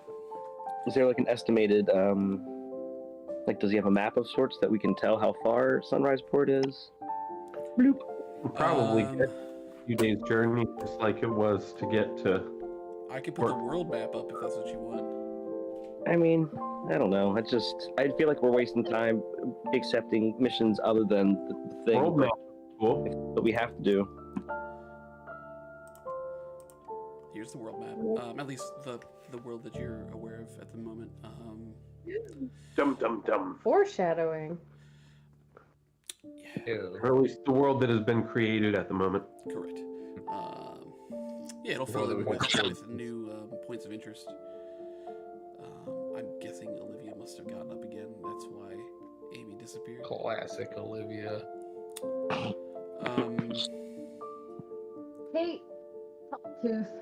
Is there like an estimated, like, does he have a map of sorts that we can tell how far Sunrise Port is? Bloop. Probably a few days' journey, just like it was to get to. I can put the world map up if that's what you want. I mean, I don't know. I feel like we're wasting time accepting missions other than the thing World map, cool. that we have to do. Here's the world map. At least the world that you're aware of at the moment. Dum dum dum. Foreshadowing. Yeah, Or at least the world that has been created at the moment. correct. Yeah, it'll fill in with new points of interest. I'm guessing Olivia must have gotten up again. That's why Amy disappeared. Classic Olivia. Hey, tooth.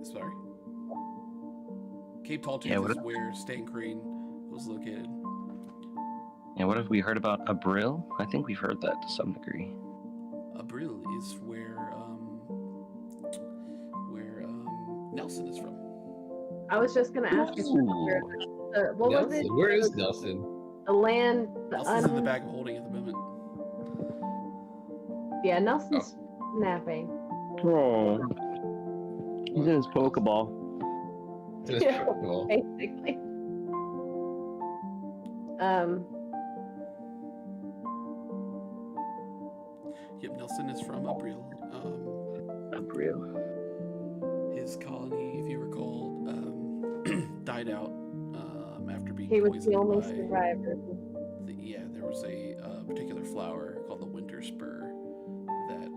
Sorry. Cape Talltooth is where Stan Crane was located. And what have we heard about Abril? I think we've heard that to some degree. Abril is where Nelson is from. I was just gonna ask you. What was it? Where is Nelson? The land. Nelson's in the bag of holding at the moment. Yeah, Nelson's napping. Oh. He's in his Pokeball. Yeah, basically. Yep, Nelson is from Abril. Abril. His colony, if you recall, died out after being He was poisoned the only by survivor. there was a particular flower called the Winter Spur that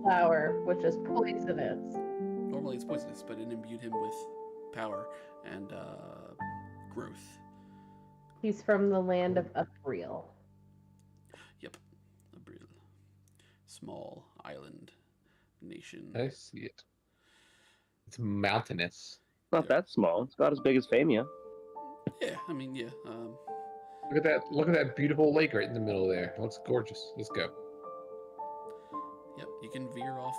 Flower, which is poisonous. normally it's poisonous, but it imbued him with power and growth. He's from the land of Abril. Yep, Abril, small island nation. I see it. It's mountainous. Not that small. It's about as big as Famia. Yeah, I mean, yeah. Look at that! Look at that beautiful lake right in the middle there. It looks gorgeous. Let's go. Yep, you can veer off.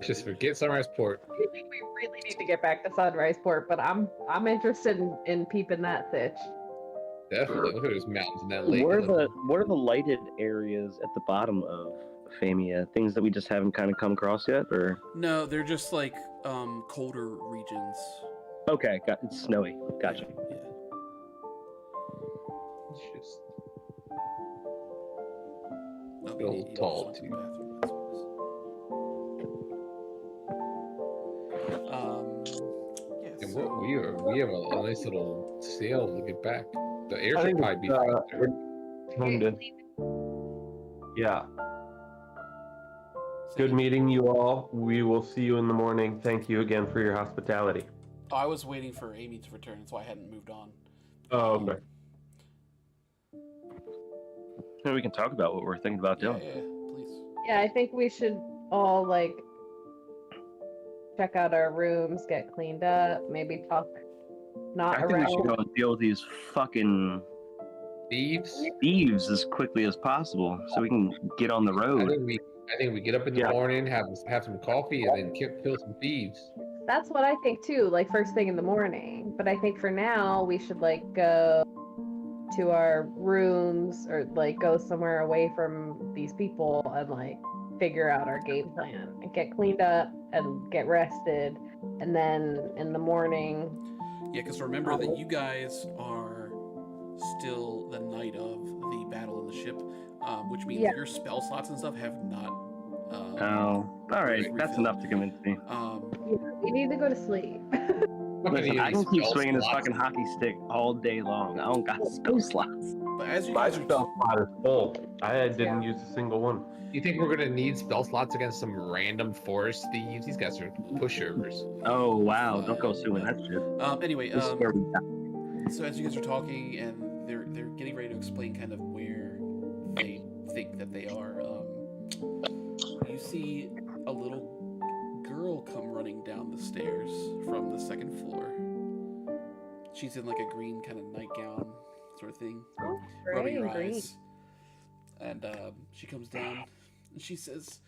Just forget Sunrise Port. I think we really need to get back to Sunrise Port, but I'm interested in peeping that sitch. Definitely. Look at those mountains and that lake. What are the lighted areas at the bottom of Famia? Things that we just haven't kind of come across yet, or? No, they're just like colder regions. Okay, it's snowy. Gotcha. Yeah. It's just Oh, Build you tall, just went to too. the bathroom, that's what it is. Yeah, and so we have a nice little sail to get back. The air I should think probably be we're kind of. Yeah. Good meeting you all. We will see you in the morning. Thank you again for your hospitality. Oh, I was waiting for Amy to return, that's why I hadn't moved on. Oh, okay. Maybe we can talk about what we're thinking about doing. Yeah, please. Yeah, I think we should all like check out our rooms, get cleaned up, maybe talk not I think around. we should go and deal with these fucking thieves as quickly as possible, so we can get on the I road. think we get up in the morning, have some coffee, and then kill some thieves. That's what I think too, like first thing in the morning. But I think for now we should like go to our rooms or like go somewhere away from these people and like figure out our game plan and get cleaned up and get rested, and then in the morning. Yeah, because remember that you guys are still the night of the battle in the ship, which means your spell slots and stuff have not. All right, that's enough to convince me. We need to go to sleep. Listen, I can keep swinging this fucking hockey stick all day long. I don't got spell slots. But as you My guys spell slot is full. I didn't use a single one. You think we're gonna need spell slots against some random forest thieves? These guys are pushovers. Oh wow! Don't go suing that shit. Anyway, This is where we got. so as you guys are talking and they're getting ready to explain kind of where they think that they are, you see a little girl come running down the stairs from the second floor. She's in like a green kind of nightgown sort of thing, rubbing her eyes. And she comes down and she says,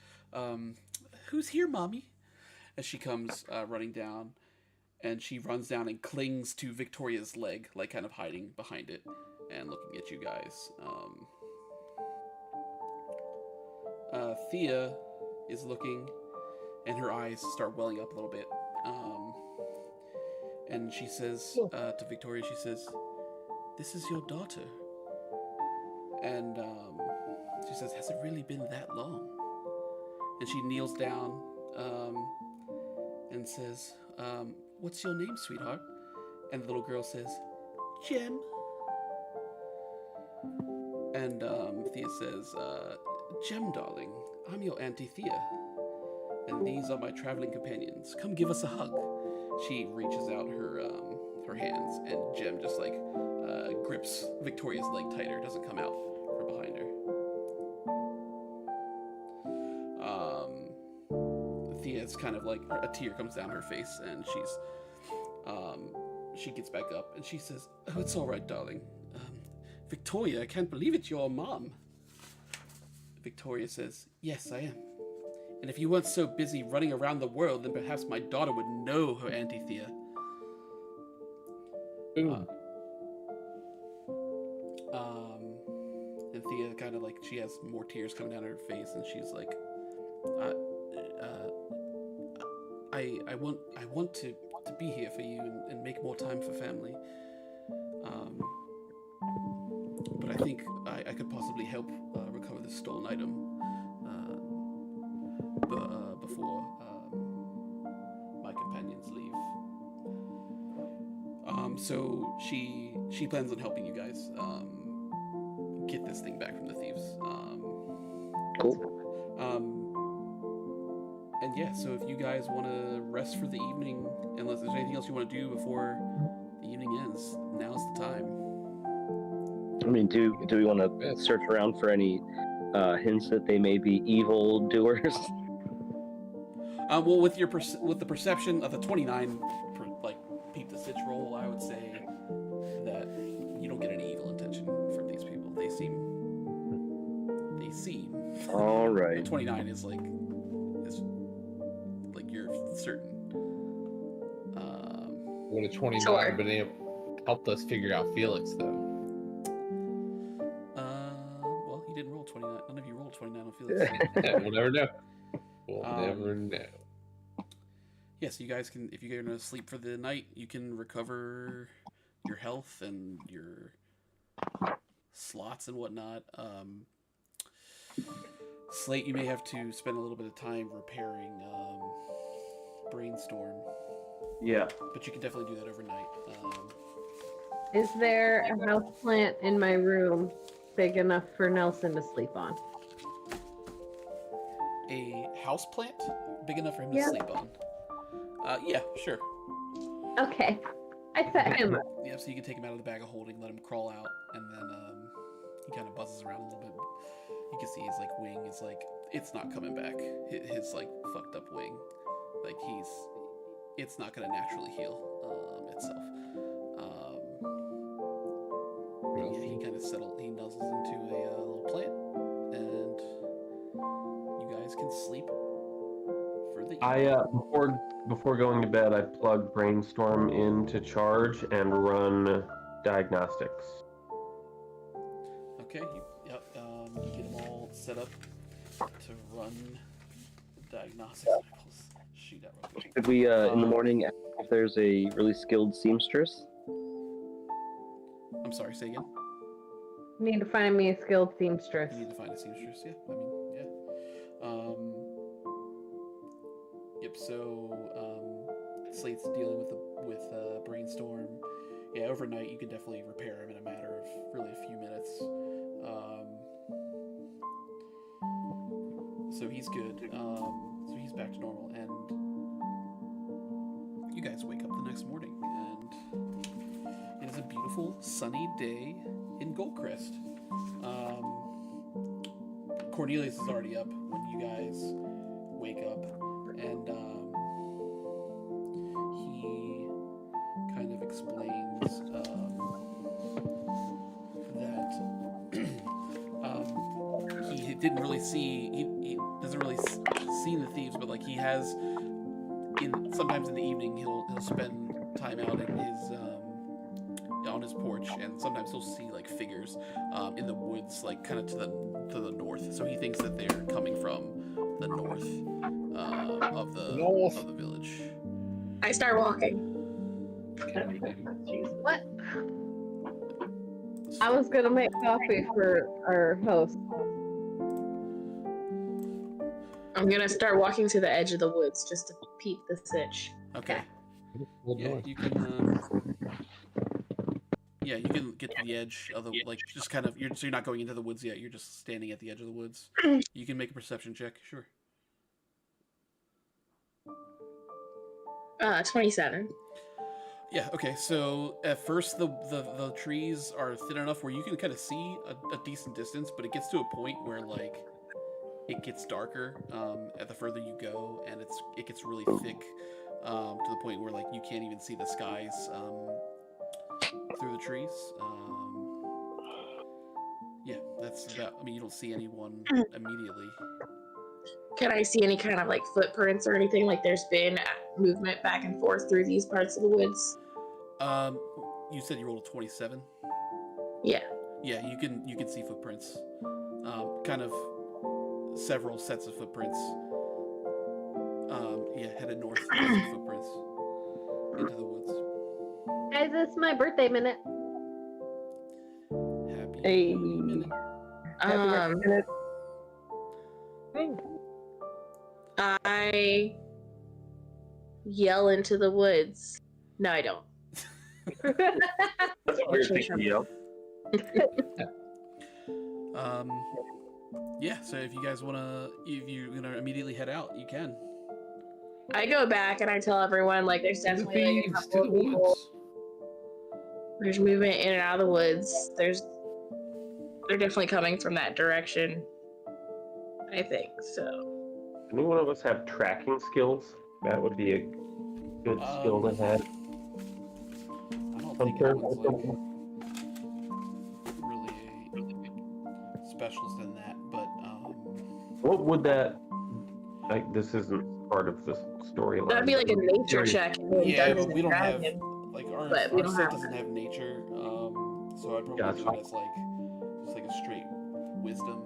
"Who's here, Mommy?" As she comes running down, and she runs down and clings to Victoria's leg, like kind of hiding behind it and looking at you guys. Thea is looking, and her eyes start welling up a little bit. And she says to Victoria, she says, "This is your daughter." And she says, "Has it really been that long?" And she kneels down and says, "What's your name, sweetheart?" And the little girl says, "Jem." And Thea says, "Jem, darling, I'm your Auntie Thea. And these are my traveling companions. Come give us a hug." She reaches out her hands, and Jem just like grips Victoria's leg tighter, doesn't come out from behind her. Thea's kind of like, a tear comes down her face, and she gets back up and she says, "Oh, it's all right, darling. Victoria, I can't believe it, your mom." Victoria says, "Yes, I am. And if you weren't so busy running around the world, then perhaps my daughter would know her Auntie Thea." And Thea kind of like, she has more tears coming down her face, and she's like, I want to be here for you and make more time for family. But I think I could possibly help recover this stolen item before my companions leave. So she plans on helping you guys get this thing back from the thieves. Cool. And yeah, so if you guys want to rest for the evening, unless there's anything else you want to do before the evening ends, now's the time. I mean, do we want to search around for any hints that they may be evil doers? Well, with the perception of the 29, peep the stitch roll, I would say that you don't get any evil intention from these people. They seem. All right. 29 is like you're certain. Would a 29 been able helped us figure out Felix though? Well, he didn't roll 29. None of you rolled 29 on Felix. We'll never know. We'll never know. Yeah, so you guys can, if you're gonna sleep for the night, you can recover your health and your slots and whatnot. Slate, you may have to spend a little bit of time repairing Brainstorm. Yeah. But you can definitely do that overnight. Is there a houseplant in my room big enough for Nelson to sleep on? A houseplant big enough for him to sleep on? Yeah, sure. Okay. I set him up. Yeah, so you can take him out of the bag of holding, let him crawl out, and then he kind of buzzes around a little bit. You can see his like wing is like, it's not coming back. His like fucked up wing, like it's not gonna naturally heal itself. Yeah, he kind of he nuzzles into a little plant, and you guys can sleep for the evening. Before going to bed, I plug Brainstorm in to charge and run diagnostics. Okay. Yep. You get them all set up to run diagnostics. Shoot that real quick. Could we, in the morning, ask if there's a really skilled seamstress? I'm sorry. Say again. Need to find me a skilled seamstress. You need to find a seamstress. Yeah. I mean, yeah. Yep. So Slate's dealing with Brainstorm. Yeah, overnight you can definitely repair him in a matter of really a few minutes. So he's good. So he's back to normal, and you guys wake up the next morning, and it is a beautiful sunny day in Goldcrest. Cornelius is already up when you guys wake up, and he kind of explains that he didn't really see, he doesn't really see the thieves, but like he has sometimes in the evening he'll spend time out in his on his porch, and sometimes he'll see like figures in the woods, like kind of to the north. So he thinks that they're coming from the north of the village. I start walking. What? I was gonna make coffee for our host. I'm gonna start walking to the edge of the woods just to peep the sitch. Okay. Yeah, you can. Yeah, you can get to the edge of the just kind of. So you're not going into the woods yet. You're just standing at the edge of the woods. You can make a perception check. Sure. 27. Yeah. Okay. So at first the trees are thin enough where you can kind of see a decent distance, but it gets to a point where like it gets darker at the further you go, and it gets really thick to the point where like you can't even see the skies through the trees. Yeah, that's that. I mean, you don't see anyone immediately. Can I see any kind of like footprints or anything? Like there's been movement back and forth through these parts of the woods? You said you rolled a 27? Yeah. Yeah, you can see footprints. Kind of several sets of footprints. Yeah, headed north. Footprints into the woods. Guys, it's my birthday minute. Happy minute. I yell into the woods. No, I don't. That's a weird thing to yell. Yeah, so if you guys if you're gonna immediately head out, you can. I go back and I tell everyone like there's definitely like a couple of people. There's movement in and out of the woods. They're definitely coming from that direction. I think so. Any one of us have tracking skills? That would be a good skill to have. I don't think anyone's like really a specialist in that, but What would that, like, this isn't part of the storyline. That'd be like a nature check. yeah, but we don't have Dragon. like our But we don't set have doesn't have nature, so I'd probably Gotcha. do it as like just like a straight wisdom,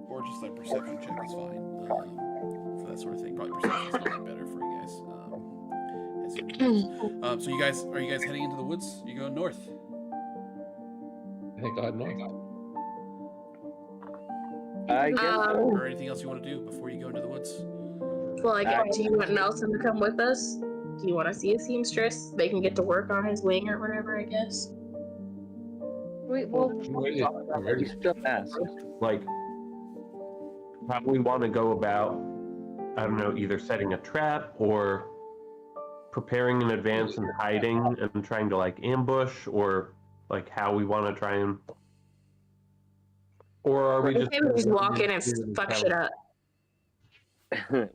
or just like perception check is fine for that sort of thing. Probably perception is a little better for you guys. So are you guys heading into the woods? You going north? I think God knows. I guess. Or anything else you want to do before you go into the woods? Well, do you want Nelson to come with us? Do you want to see a seamstress? They can get to work on his wing or whatever, I guess. We'll We still ask. Like, how we want to go about, I don't know, either setting a trap or preparing in advance and hiding and trying to like ambush, or like how we want to try and, or are we just Maybe we just walk in and fuck shit up.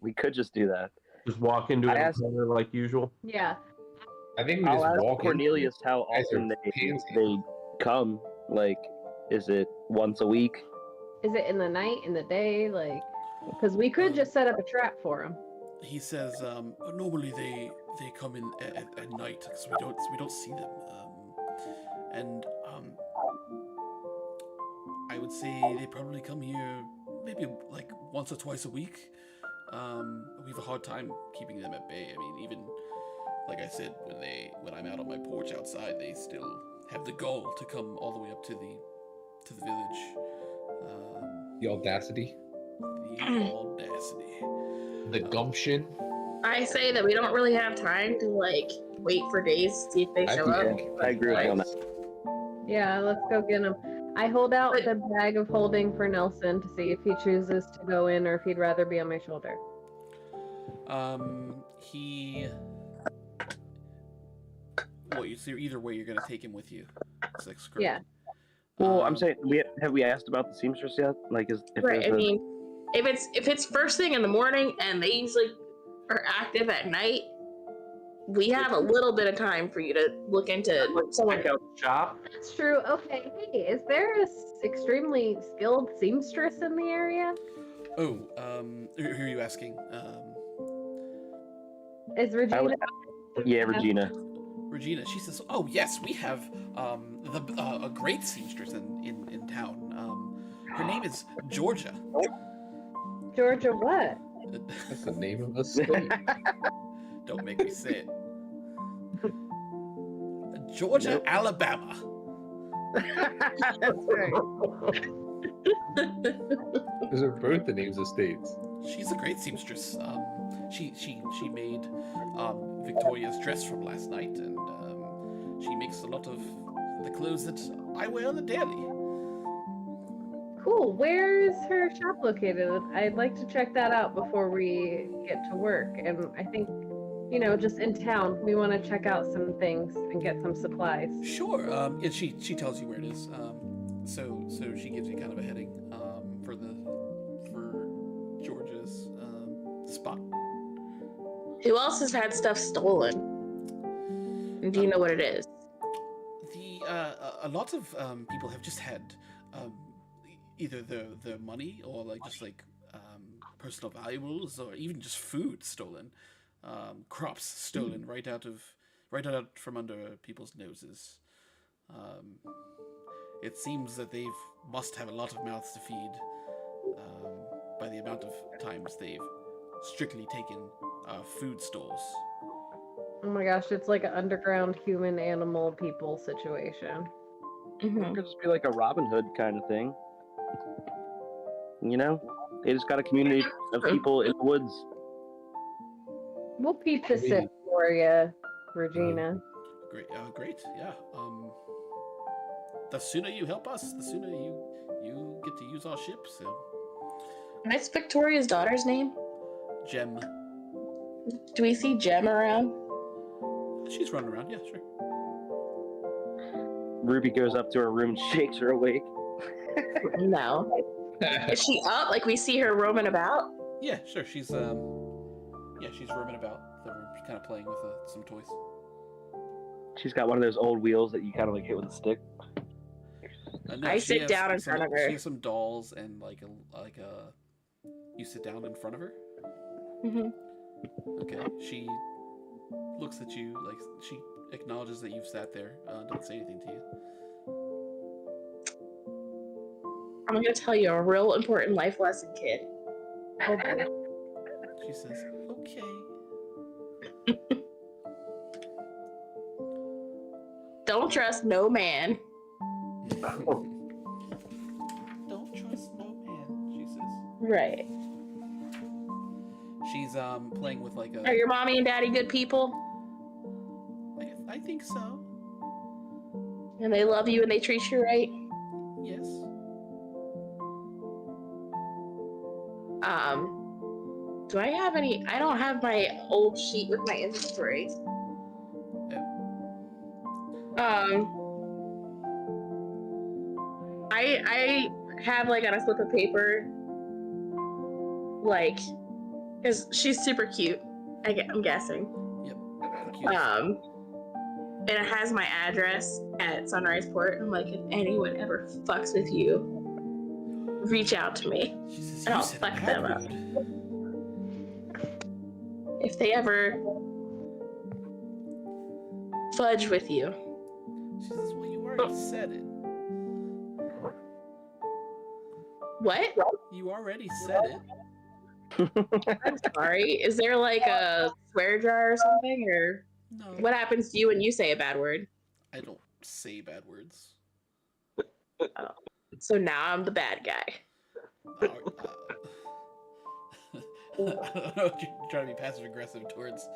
We could just do that. just walk into I it asked- like usual? yeah. I think we I'll just ask walk in. Cornelius how Guys are often they pansy. come. Like, is it once a week? Is it in the night, in the day, like? Because we could just set up a trap for him. He says, normally they come in at night because we don't see them. And I would say they probably come here maybe like once or twice a week. We have a hard time keeping them at bay. I mean, even like I said, when I'm out on my porch outside, they still have the gall to come all the way up to the village. The audacity. The audacity. The gumption. I say that we don't really have time to like wait for days to see if they show up. I agree with you on that. Yeah, let's go get him. I hold out the bag of holding for Nelson to see if he chooses to go in or if he'd rather be on my shoulder. So either way, you're gonna take him with you. It's like screw. Yeah. Well, I'm saying, have we asked about the seamstress yet? Like, if Right. I mean, if it's first thing in the morning and they usually are active at night, we have a little bit of time for you to look into someone. Check out the shop. That's true. Okay. Hey, is there a extremely skilled seamstress in the area? Oh, who are you asking? Is Regina? Yeah, Regina. Regina. She says, "Oh yes, we have a great seamstress in town. Her name is Georgia." Georgia what? That's the name of a state. Don't make me say it. Georgia, Nope. Alabama. That's right. Those are both the names of states. She's a great seamstress. She made Victoria's dress from last night, and she makes a lot of the clothes that I wear on the daily. Cool. Where's her shop located? I'd like to check that out before we get to work. And I think, just in town, we want to check out some things and get some supplies. Sure. And she tells you where it is. So she gives you kind of a heading for Georgia's spot. Who else has had stuff stolen? And do you know what it is? A lot of people have just had either the money or personal valuables or even just food stolen, crops stolen right out from under people's noses. It seems that they must have a lot of mouths to feed by the amount of times they've strictly taken food stores. Oh my gosh, it's like an underground human, animal, people situation. Mm-hmm. It could just be like a Robin Hood kind of thing. They just got a community of people in the woods. We'll keep this in for you, Regina. Great, yeah. The sooner you help us, the sooner you get to use our ship. So, What's Victoria's daughter's name? Gem. Do we see Gem around? She's running around. Yeah, sure. Ruby goes up to her room and shakes her awake. No. Is she up? Like we see her roaming about? Yeah, sure. She's roaming about the room, kind of playing with some toys. She's got one of those old wheels that you kind of like hit with a stick. No, I she sit has down in front of her. She has some dolls and you sit down in front of her. Mm-hmm. Okay. She looks at you like she acknowledges that you've sat there. Doesn't say anything to you. I'm gonna tell you a real important life lesson, kid. Okay. She says, "Okay." Don't trust no man. Don't trust no man, she says. Right. She's playing with like a. Are your mommy and daddy good people? I think so. And they love you and they treat you right? Yes. Do I have any? I don't have my old sheet with my inventory. I have like on a slip of paper, like, because she's super cute. I'm guessing. Yep. Cute. And it has my address at Sunrise Port. I'm like, if anyone ever fucks with you, reach out to me, She says, and "You I'll said fuck bad them up. word." If they ever fudge with you. She says, "Well, you already said it." What? You already said it. I'm sorry. Is there like a swear jar or something, or No. what happens to you when you say a bad word? I don't say bad words. Oh. So now I'm the bad guy. I don't know if you're trying to be passive aggressive towards.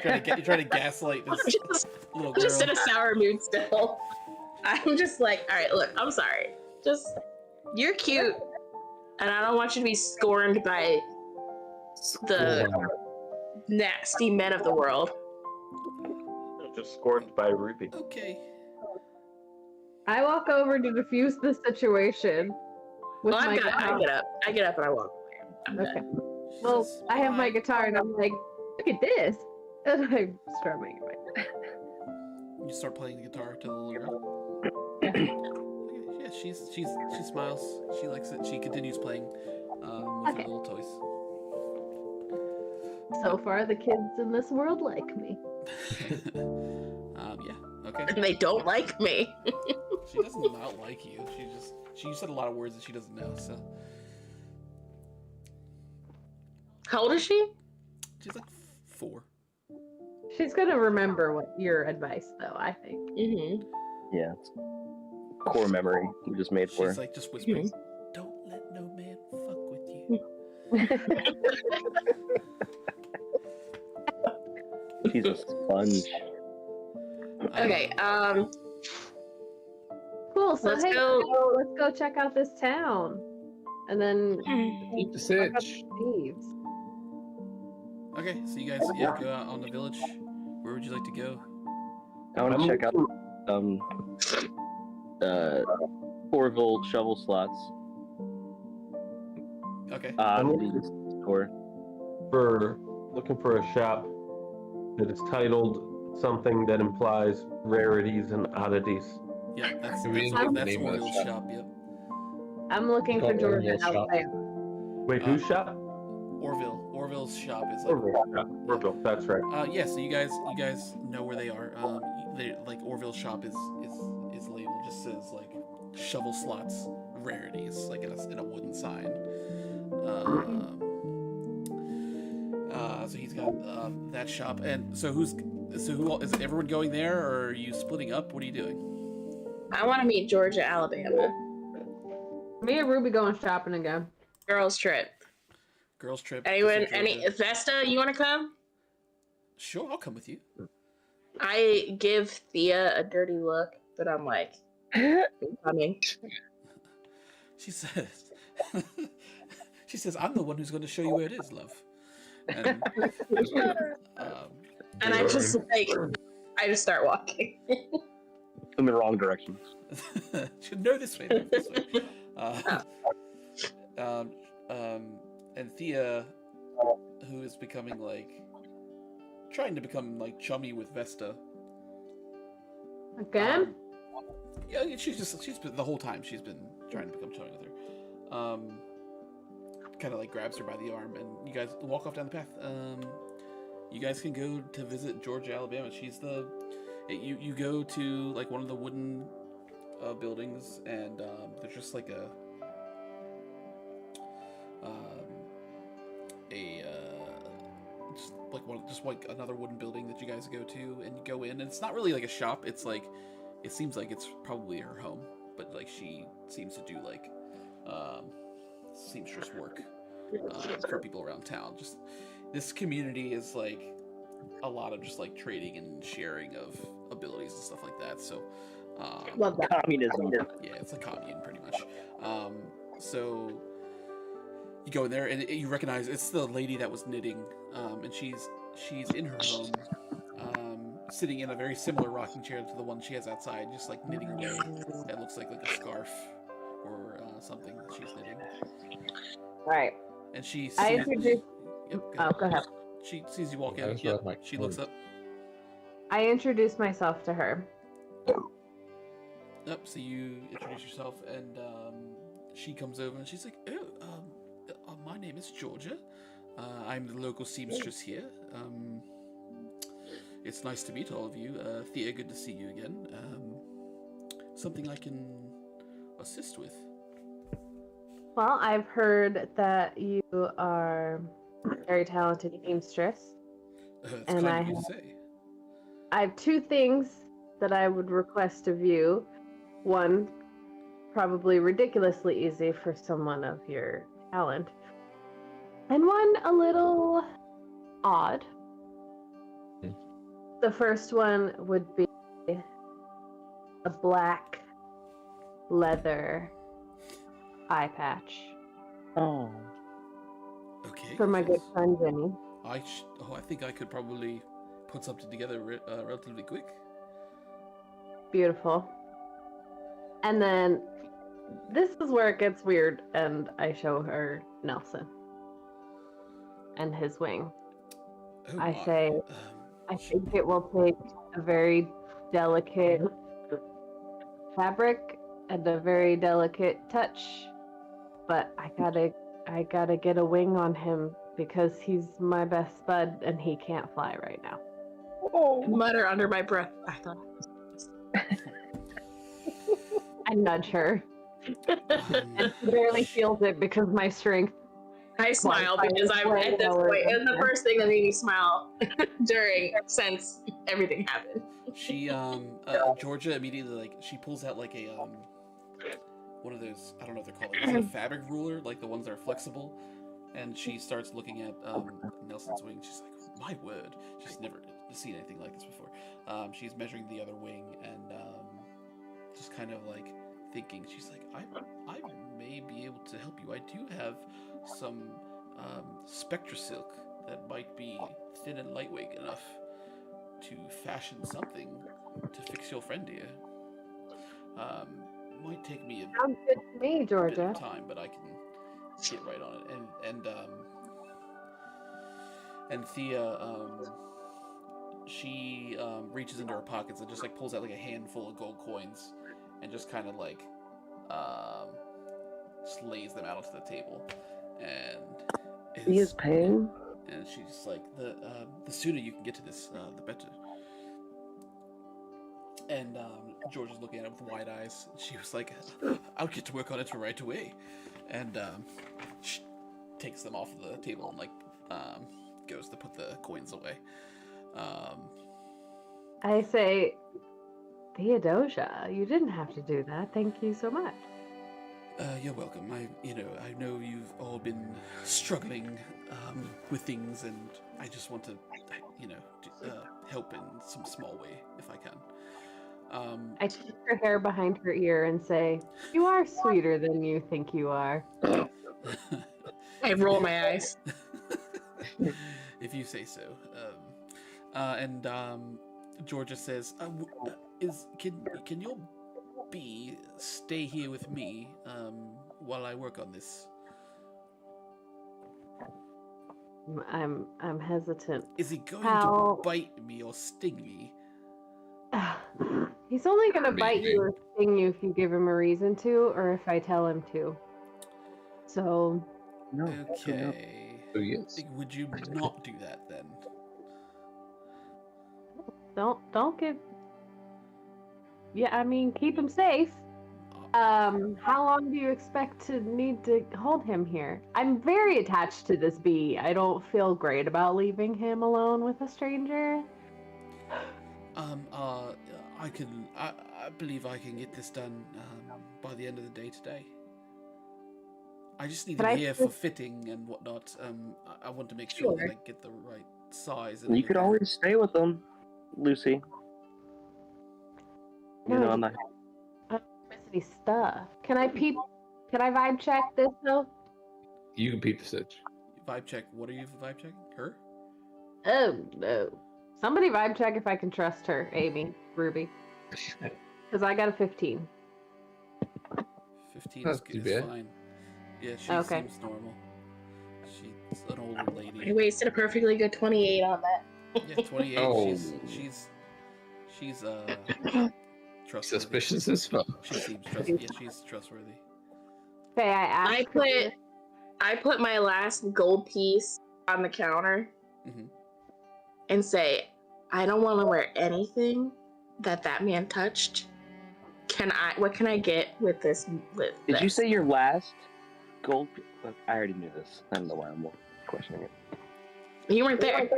You're trying to gaslight this little girl. Just in a sour mood still. I'm just like, all right, look, I'm sorry. Just, you're cute, and I don't want you to be scorned by the nasty men of the world. Just scorned by Ruby. Okay. I walk over to defuse the situation. With Well, my I guitar. get up and I walk away. I'm Okay. done. Well, I have my guitar and I'm like, look at this. And I start making it. You start playing the guitar to the little girl. Yeah, she smiles. She likes it. She continues playing with her little toys. So far, the kids in this world like me. Yeah. Okay. And they don't like me. She does not like you. She said a lot of words that she doesn't know. So. How old is she? She's like 4. She's gonna remember what your advice, though. I think. Mm-hmm. Yeah. It's core memory we just made for her. She's like just whispering, "Don't let no man fuck with you." She's a sponge. Okay. Cool. So Let's hey, go. let's go check out this town, and then Eat the look up sitch. the thieves. Okay, so you guys go out on the village. Where would you like to go? I want to check out Orville shovel slots. Okay. The store. Looking for a shop that is titled something that implies rarities and oddities. Yeah, that's Can we get the name of the Orville's shop? shop. Yep. I'm looking for Called Georgia, Orville shop. Alabama. Wait, whose shop? Orville's shop is like. Orville, that's right. Yeah. So you guys know where they are. They like Orville's shop is labeled, just says like shovel slots rarities, like in a wooden sign. So he's got that shop, and who is everyone going there, or are you splitting up? What are you doing? I want to meet Georgia, Alabama. Me and Ruby going shopping again. Girls trip. Girls trip. Anyone? to Georgia. Vesta? You want to come? Sure, I'll come with you. I give Thea a dirty look, but I'm like, I'm coming. She says, "I'm the one who's going to show you where it is, love." And, And I just start walking. In the wrong direction. no, this way. No, this way. And Thea, who is becoming trying to become chummy with Vesta. Again? Yeah, she's been the whole time she's been trying to become chummy with her. Kind of grabs her by the arm, and you guys walk off down the path. You guys can go to visit Georgia, Alabama. You go to one of the wooden buildings, and there's just another wooden building that you guys go to, and you go in, and it's not really a shop. It seems like it's probably her home, but she seems to do seamstress work for people around town. Just this community is a lot of just trading and sharing of abilities and stuff like that. So Love that. Communism. yeah, it's a commune pretty much. So you go in there and you recognize it's the lady that was knitting, and she's in her home, sitting in a very similar rocking chair to the one she has outside, just knitting away. It looks like a scarf or something that she's knitting. Right. And she I sees, introduced. Yep, Oh, go ahead. she sees you walk I in. was Yep, with my she looks up. I introduced myself to her. Yep, so you introduce yourself, and she comes over and she's like, my name is Georgia. I'm the local seamstress here. It's nice to meet all of you. Thea, good to see you again. Something I can assist with? Well, I've heard that you are a very talented seamstress. It's And kind of you to say. I have two things that I would request of you. One, probably ridiculously easy for someone of your talent. And one, a little odd. The first one would be a black leather eye patch. Oh. Okay. For my good friend Vinny. I think I could probably put something together relatively quick. Beautiful. And then this is where it gets weird, and I show her Nelson and his wing. Oh, I say, I think it will take a very delicate fabric and a very delicate touch, but I gotta get a wing on him because he's my best bud and he can't fly right now. Oh. Mutter under my breath. I thought. I nudge her. And she barely feels it because my strength. I smile because I'm at this point. It's the first thing that made me smile since everything happened. She Georgia immediately she pulls out like a one of those, I don't know what they're called, is it a fabric ruler, like the ones that are flexible, and she starts looking at Nelson's wing. She's like, my word, she's never seen anything like this before. She's measuring the other wing and just kind of like thinking. She's like, I may be able to help you. I do have some spectra silk that might be thin and lightweight enough to fashion something to fix your friend here. Might take me Sounds good to me, bit Georgia. of time, but I can get right on it. And Thea, she reaches into her pockets and just like pulls out like a handful of gold coins and just kind of like just lays them out onto the table. And He is paying. And she's like, the sooner you can get to this, the better. And George is looking at it with wide eyes. She was like, I'll get to work on it right away. And she takes them off the table and like goes to put the coins away. I say, Theodosia, you didn't have to do that. Thank you so much. You're welcome. I know you've all been struggling with things, and I just want to, help in some small way if I can. I take her hair behind her ear and say, you are sweeter than you think you are. I roll my eyes. If you say so. And Georgia says, can your bee stay here with me while I work on this? I'm hesitant. Is he going to bite me or sting me? He's only gonna bite you or sting you if you give him a reason to, or if I tell him to. So. No. Okay. Oh, yes. Would you not do that then? Don't give. Yeah, I mean, keep him safe. How long do you expect to need to hold him here? I'm very attached to this bee. I don't feel great about leaving him alone with a stranger. I believe I can get this done by the end of the day today. I just need him here for fitting and whatnot. I want to make sure that I get the right size. And you could always stay with them, Lucy. No, I'm not. I don't miss any stuff. Can I vibe check this though? You can peep the stitch. Vibe check. What are you vibe checking? Her? Oh no. Somebody vibe check if I can trust her, Amy, Ruby. Because I got a 15. 15 is fine. Yeah, she seems normal. She's an older lady. I wasted a perfectly good 28 on that. Yeah, 28. Oh. She's trustworthy. Suspicious as fuck. She seems trustworthy. Yeah, she's trustworthy. Okay, I put my last gold piece on the counter and say, I don't want to wear anything that man touched. What can I get with this? Did you say your last? gold. I already knew this. I don't know why I'm questioning it. You weren't there.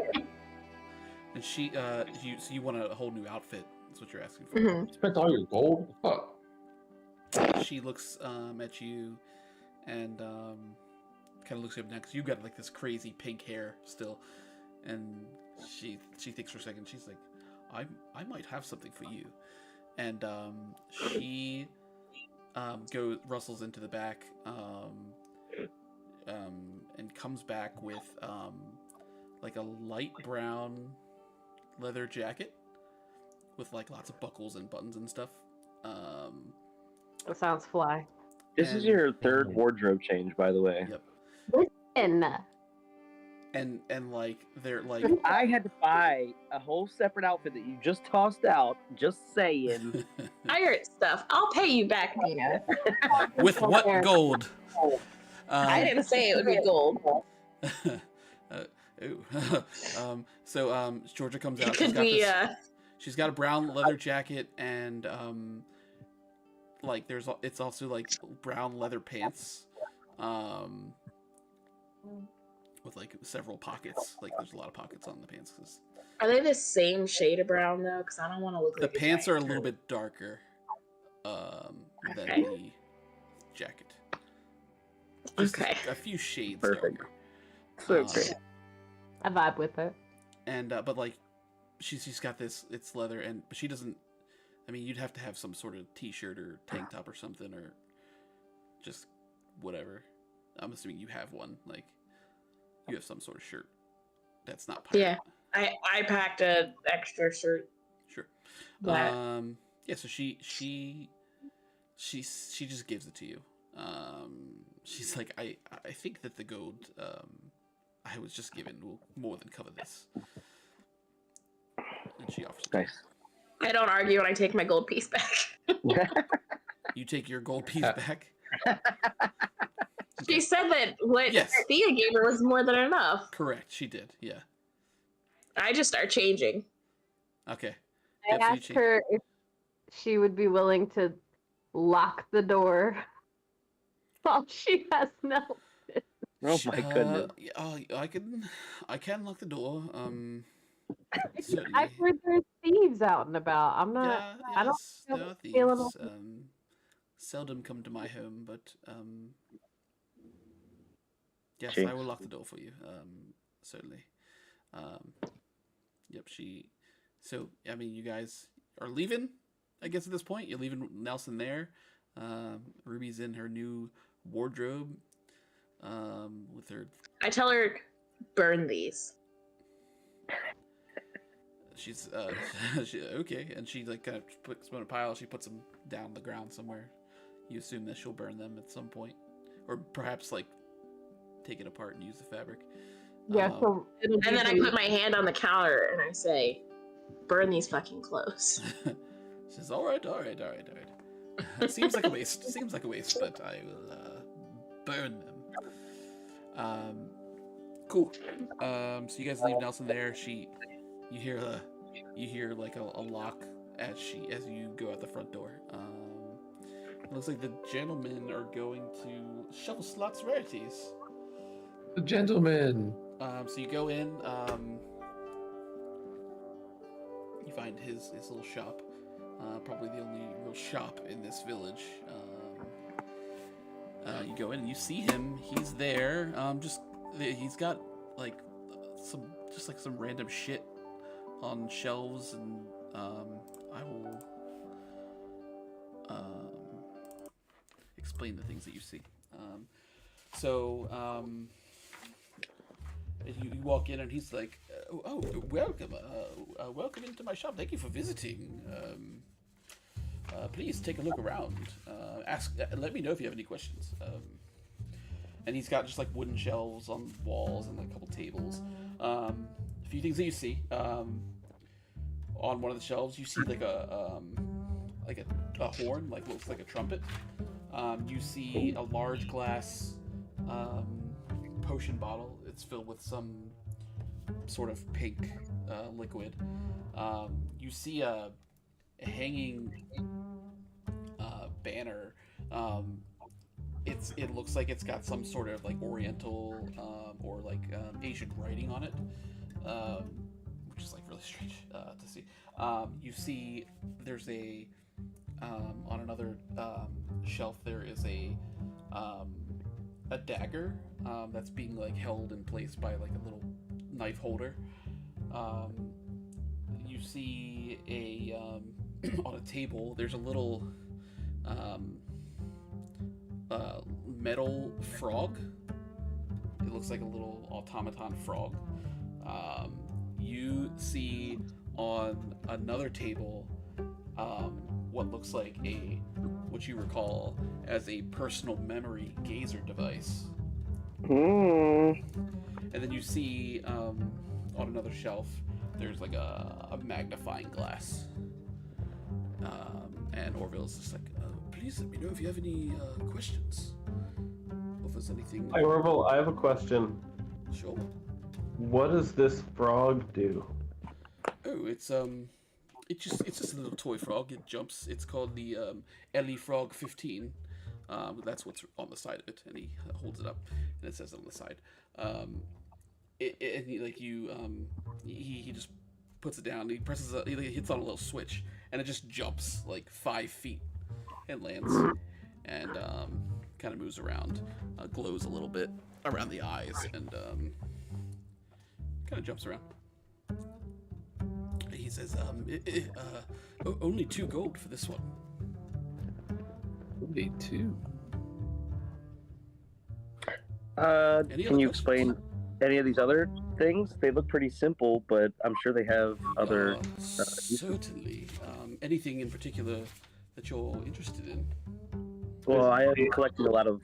And she, so you want a whole new outfit? That's what you're asking for. Mm-hmm. Spent all your gold? Fuck. She looks at you, and kind of looks up next. You got like this crazy pink hair still, and she thinks for a second. She's like, I might have something for you, and she rustles into the back, and comes back with like a light brown leather jacket with like lots of buckles and buttons and stuff. That sounds fly. This is your third wardrobe change, by the way. Yep. And And like they're like I had to buy a whole separate outfit that you just tossed out. Just saying. Pirate stuff. I'll pay you back, Nina. with what gold? I didn't say it would be gold. So Georgia comes out. It could be. She's got a brown leather jacket and like it's also like brown leather pants, with like several pockets. Like there's a lot of pockets on the pants. Are they the same shade of brown though? Because I don't want to look like the pants are a little bit darker than the jacket. Just Okay. a few shades Perfect. darker. So great. I vibe with her. And but like she's got this, it's leather, but she doesn't. I mean, you'd have to have some sort of t-shirt or tank top or something, or just whatever. I'm assuming you have one. Like you have some sort of shirt that's not pirate. Yeah. I packed a extra shirt. Sure. That. Yeah. So she just gives it to you. She's like, I think that the gold I was just given will more than cover this. And she offers it. Nice. I don't argue when I take my gold piece back. You take your gold piece back. She said that what Yes. Thea gave her was more than enough. Correct. She did. Yeah. I just start changing. Okay. I Yep, so you asked her if she would be willing to lock the door while she has no. Oh my goodness. Yeah, I can lock the door. Certainly. I've heard there's thieves out and about. I'm not. Yeah, I don't yes, feel there are feeling thieves. Seldom come to my home, but yes, I will lock the door for you. Certainly. Yep. So I mean, you guys are leaving. I guess at this point, you're leaving Nelson there. Ruby's in her new wardrobe. With her. I tell her, burn these. She's okay, and she like kind of puts them in a pile. She puts them down on the ground somewhere. You assume that she'll burn them at some point, or perhaps like take it apart and use the fabric. Yeah. So And then I put my hand on the counter and I say, burn these fucking clothes. She says, "All right. Seems like a waste. But I will burn them." Cool. So you guys leave Nelson there. You hear like a lock as you go out the front door. It looks like the gentlemen are going to shovel slots rarities. The gentleman. So you go in. You find his little shop. Probably the only real shop in this village. You go in and you see him. He's there. He's got like some random shit on shelves, and I will explain the things that you see. You walk in and he's like, "Oh, welcome into my shop. Thank you for visiting. Please take a look around. Let me know if you have any questions." And he's got just like wooden shelves on walls and like a couple tables. A few things that you see. On one of the shelves, you see like a horn, like looks like a trumpet. You see a large glass potion bottle. It's filled with some sort of pink liquid. You see a hanging banner. it looks like it's got some sort of like Oriental or like Asian writing on it, which is like really strange to see. You see, there's a on another shelf there is a dagger that's being like held in place by like a little knife holder. You see a on a table there's a little metal frog. It looks like a little automaton frog. You see on another table what looks like what you recall as a personal memory gazer device. Mm. And then you see on another shelf there's like a magnifying glass. And Orville's just like, please let me know if you have any questions. Or if there's anything. Hi, Orville. I have a question. Sure. What does this frog do? Oh, it's just a little toy frog. It jumps. It's called the Ellie Frog 15. That's what's on the side of it, and he holds it up, and it says it on the side. He just puts it down. He presses. He hits on a little switch, and it just jumps like 5 feet and lands, and kind of moves around, glows a little bit around the eyes, and kind of jumps around. He says, only 2 gold for this one. Only 2. Can you explain any of these other things? They look pretty simple, but I'm sure they have other. Certainly. Anything in particular that you're interested in? Well, I am collecting a lot of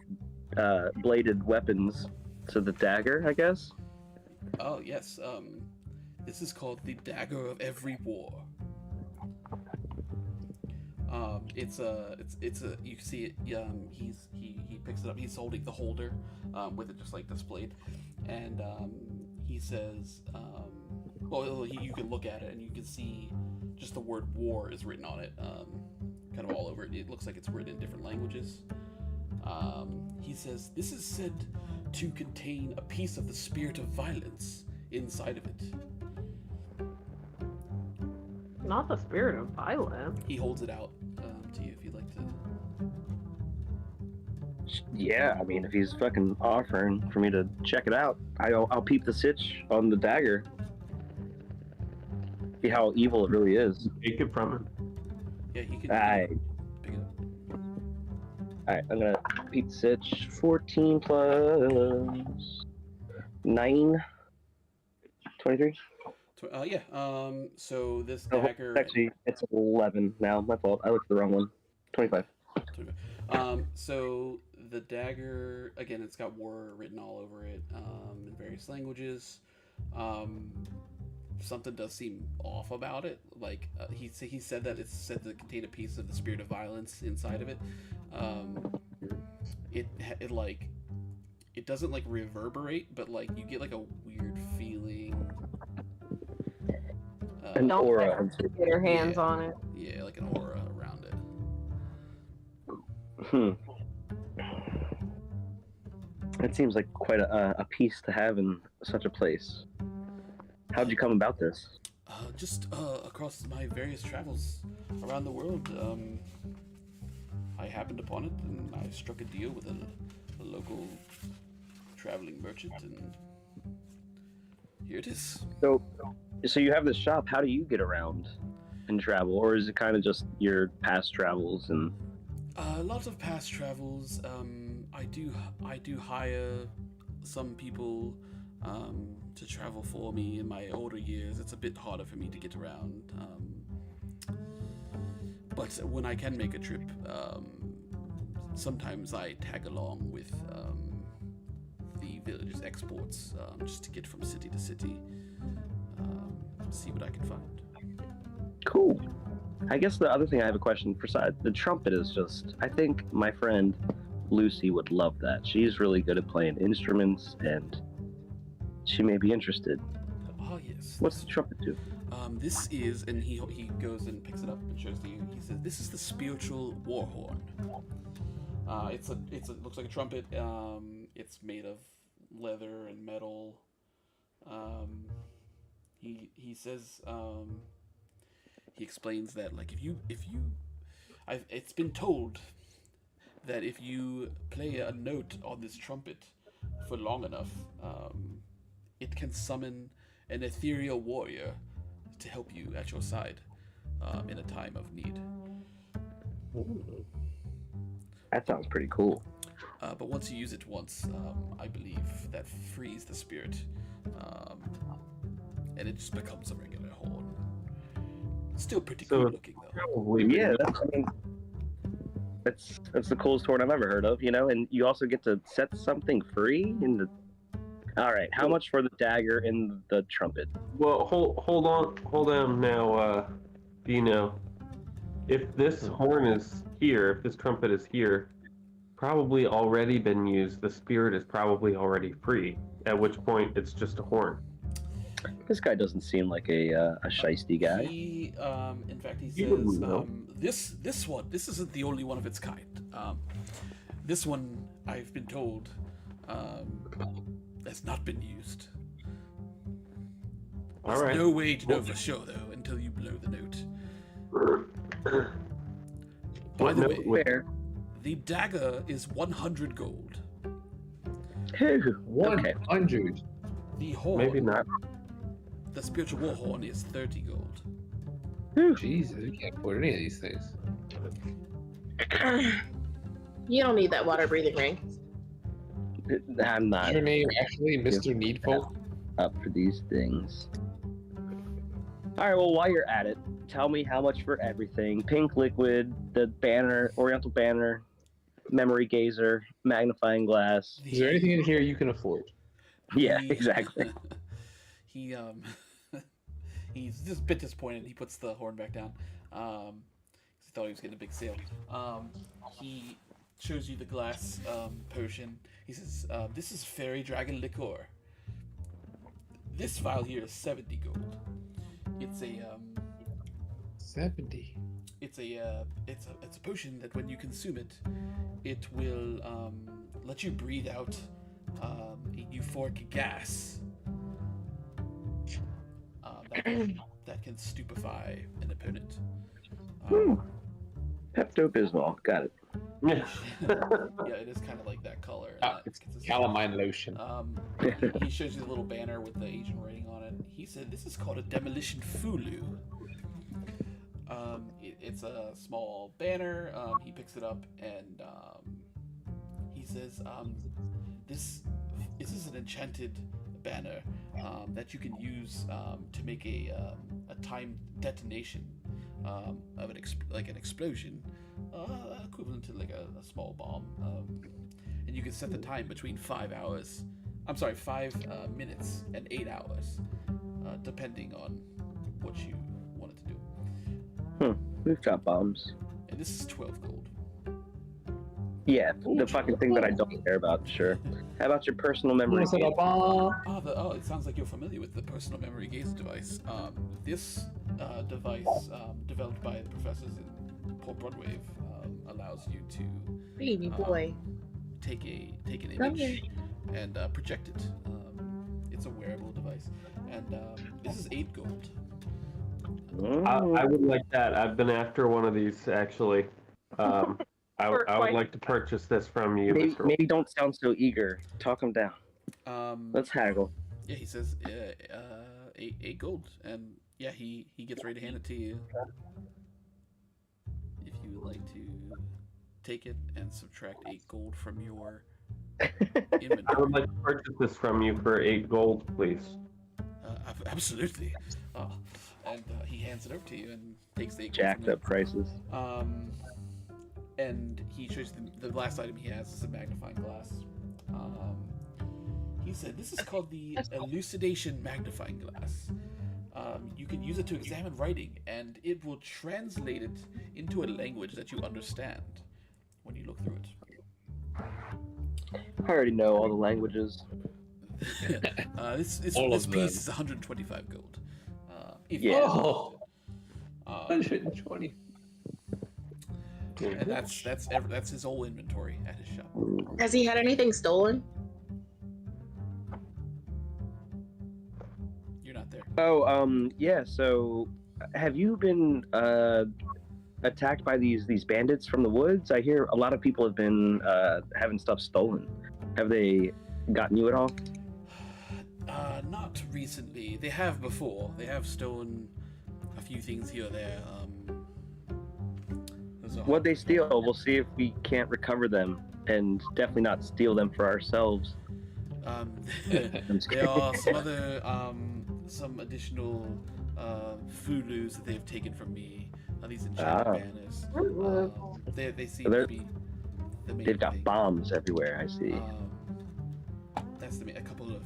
bladed weapons, so the dagger, I guess. Oh yes. This is called the Dagger of Every War. It's you can see it. He picks it up. He's holding the holder with it just like displayed, and he says, you can look at it and you can see just the word war is written on it, kind of all over it. It looks like it's written in different languages. He says this is said to contain a piece of the spirit of violence inside of it. Not the spirit of violence. He holds it out to you if you'd like to. Yeah, I mean, if he's fucking offering for me to check it out, I'll peep the sitch on the dagger. See how evil it really is. Take it from him. Yeah, he can pick it up. Alright, I'm gonna peep the sitch. 14 plus 9. 23? So this Oh, dagger. actually, it's 11 now. My fault. I looked at the wrong one. 25. So the dagger, again, it's got war written all over it in various languages. Something does seem off about it. Like he said that it's said to contain a piece of the spirit of violence inside of it. It doesn't like reverberate, but like you get like a weird feeling. An Don't aura. let her get her hands on it. Yeah, like an aura around it. It seems like quite a piece to have in such a place. How'd you come about this? Just across my various travels around the world, I happened upon it, and I struck a deal with a local traveling merchant, and here it is. So you have this shop. How do you get around and travel, or is it kind of just your past travels and? Lots of past travels. I do hire some people to travel for me in my older years. It's a bit harder for me to get around. But when I can make a trip, sometimes I tag along with the village's exports just to get from city to city, see what I can find. Cool. I guess the other thing I have a question for side, the trumpet is just, I think my friend Lucy would love that. She's really good at playing instruments and she may be interested. Oh yes. What's the trumpet do? This is, and he goes and picks it up and shows to you. He says, "This is the spiritual war horn. It looks like a trumpet. It's made of leather and metal. He says, he explains that like it's been told that if you play a note on this trumpet for long enough, it can summon an ethereal warrior to help you at your side in a time of need. That sounds pretty cool. But once you use it once, I believe that frees the spirit, and it just becomes a regular horn. Still pretty cool looking though. Yeah, that's the coolest horn I've ever heard of. And you also get to set something free in the. All right, how much for the dagger and the trumpet? Well, hold on now, Dino. If this horn is here, if this trumpet is here, probably already been used, the spirit is probably already free, at which point it's just a horn. This guy doesn't seem like a shiesty guy. He, in fact, he says, this isn't the only one of its kind. This one, I've been told, has not been used. There's no way to know for sure, though, until you blow the note. By the way, the dagger is 100 gold. 100. The horn, maybe not. The spiritual war horn is 30 gold. Jesus, you can't afford any of these things. You don't need that water breathing ring. I'm not. Your name actually Mr. Needful? Up for these things. All right, well, while you're at it, tell me how much for everything. Pink liquid, the banner, oriental banner, memory gazer, magnifying glass. Is there anything in here you can afford? Yeah, exactly. He's just a bit disappointed. He puts the horn back down. He thought he was getting a big sale. He shows you the glass potion. He says, this is fairy dragon liqueur. This vial here is 70 gold. It's a 70. It's a potion that when you consume it, it will let you breathe out a euphoric gas that can stupefy an opponent. Pepto-Bismol, got it. Yeah, it is kind of like that color. It's calamine lotion. He shows you the little banner with the Asian writing on it. He said this is called a demolition fulu. It's a small banner. He picks it up and he says, "This is an enchanted banner that you can use to make a timed detonation of an explosion, equivalent to like a small bomb. And you can set the time between 5 minutes and 8 hours, depending on what you wanted to do." We've got bombs. And this is 12 gold. Yeah, the fucking thing that I don't care about, sure. How about your personal memory? It sounds like you're familiar with the personal memory gaze device. This device, developed by the professors in Port Broadwave, allows you to Baby boy. take an image and project it. It's a wearable device, and this is 8 gold. I would like that. I've been after one of these actually. I would like to purchase this from you. Maybe don't sound so eager. Talk him down. Let's haggle. Yeah, he says 8 gold, and yeah, he gets ready to hand it to you. If you would like to take it and subtract 8 gold from your inventory. I would like to purchase this from you for 8 gold, please. Absolutely. And he hands it over to you and takes the 8 gold. Jacked up prices. And he shows the last item he has is a magnifying glass. He said this is called the elucidation magnifying glass. You can use it to examine writing, and it will translate it into a language that you understand when you look through it. I already know all the languages. This piece is 125 gold. Yeah. 120. And that's his whole inventory at his shop. Has he had anything stolen? You're not there. Oh, yeah. So, have you been attacked by these bandits from the woods? I hear a lot of people have been having stuff stolen. Have they gotten you at all? Not recently. They have before. They have stolen a few things here or there. What they steal? We'll see if we can't recover them, and definitely not steal them for ourselves. There are some other, some additional fulus that they've taken from me. These enchanted banners. They seem to be the main They've got thing. bombs everywhere. I see. That's a couple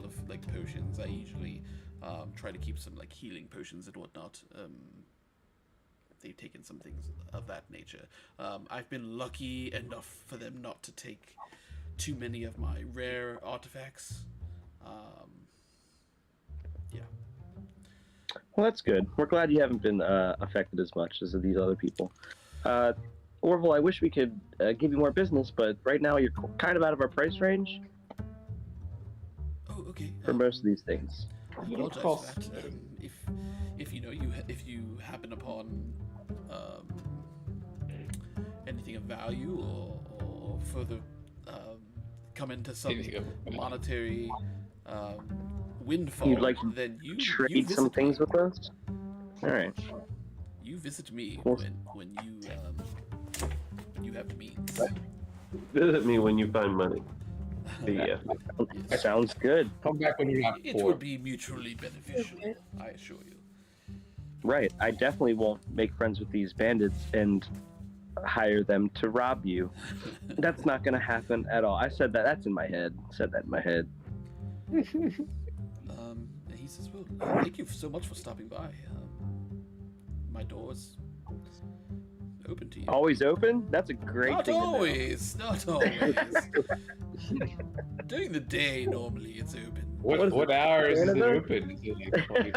of like potions. I usually try to keep some like healing potions and whatnot. They've taken some things of that nature. I've been lucky enough for them not to take too many of my rare artifacts. Yeah. Well, that's good. We're glad you haven't been affected as much as these other people. Orville, I wish we could give you more business, but right now you're kind of out of our price range Oh, okay. for most of these things. I apologize for that. If you happen upon anything of value or further come into some monetary windfall, You'd like to then you trade some visit things me. with us? All right. You visit me Cool. when you have the means. Visit me when you find money. Yeah. Yes. Sounds good. Come back when you're not It poor. would be mutually beneficial, I assure you. Right. I definitely won't make friends with these bandits and hire them to rob you. That's not going to happen at all. I said that. That's in my head. Said that in my head. He says, well, thank you so much for stopping by. My door's open to you. Always open? That's a great Not thing always. Not always. During the day, normally it's open. What hours is it Canada? open? Is it like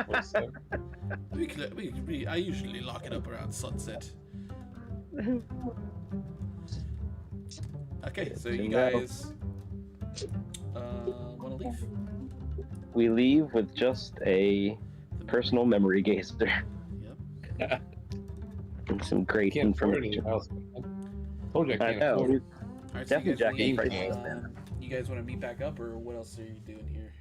24/7? I usually lock it up around sunset. Okay, so you guys want to leave? to know. We leave with just a personal memory gazer Yep. and some great Can't afford information. anything else. Told you I I can't know. afford it. All right, Definitely so you jacking guys, prices. you guys want to meet back up, or what else are you doing here?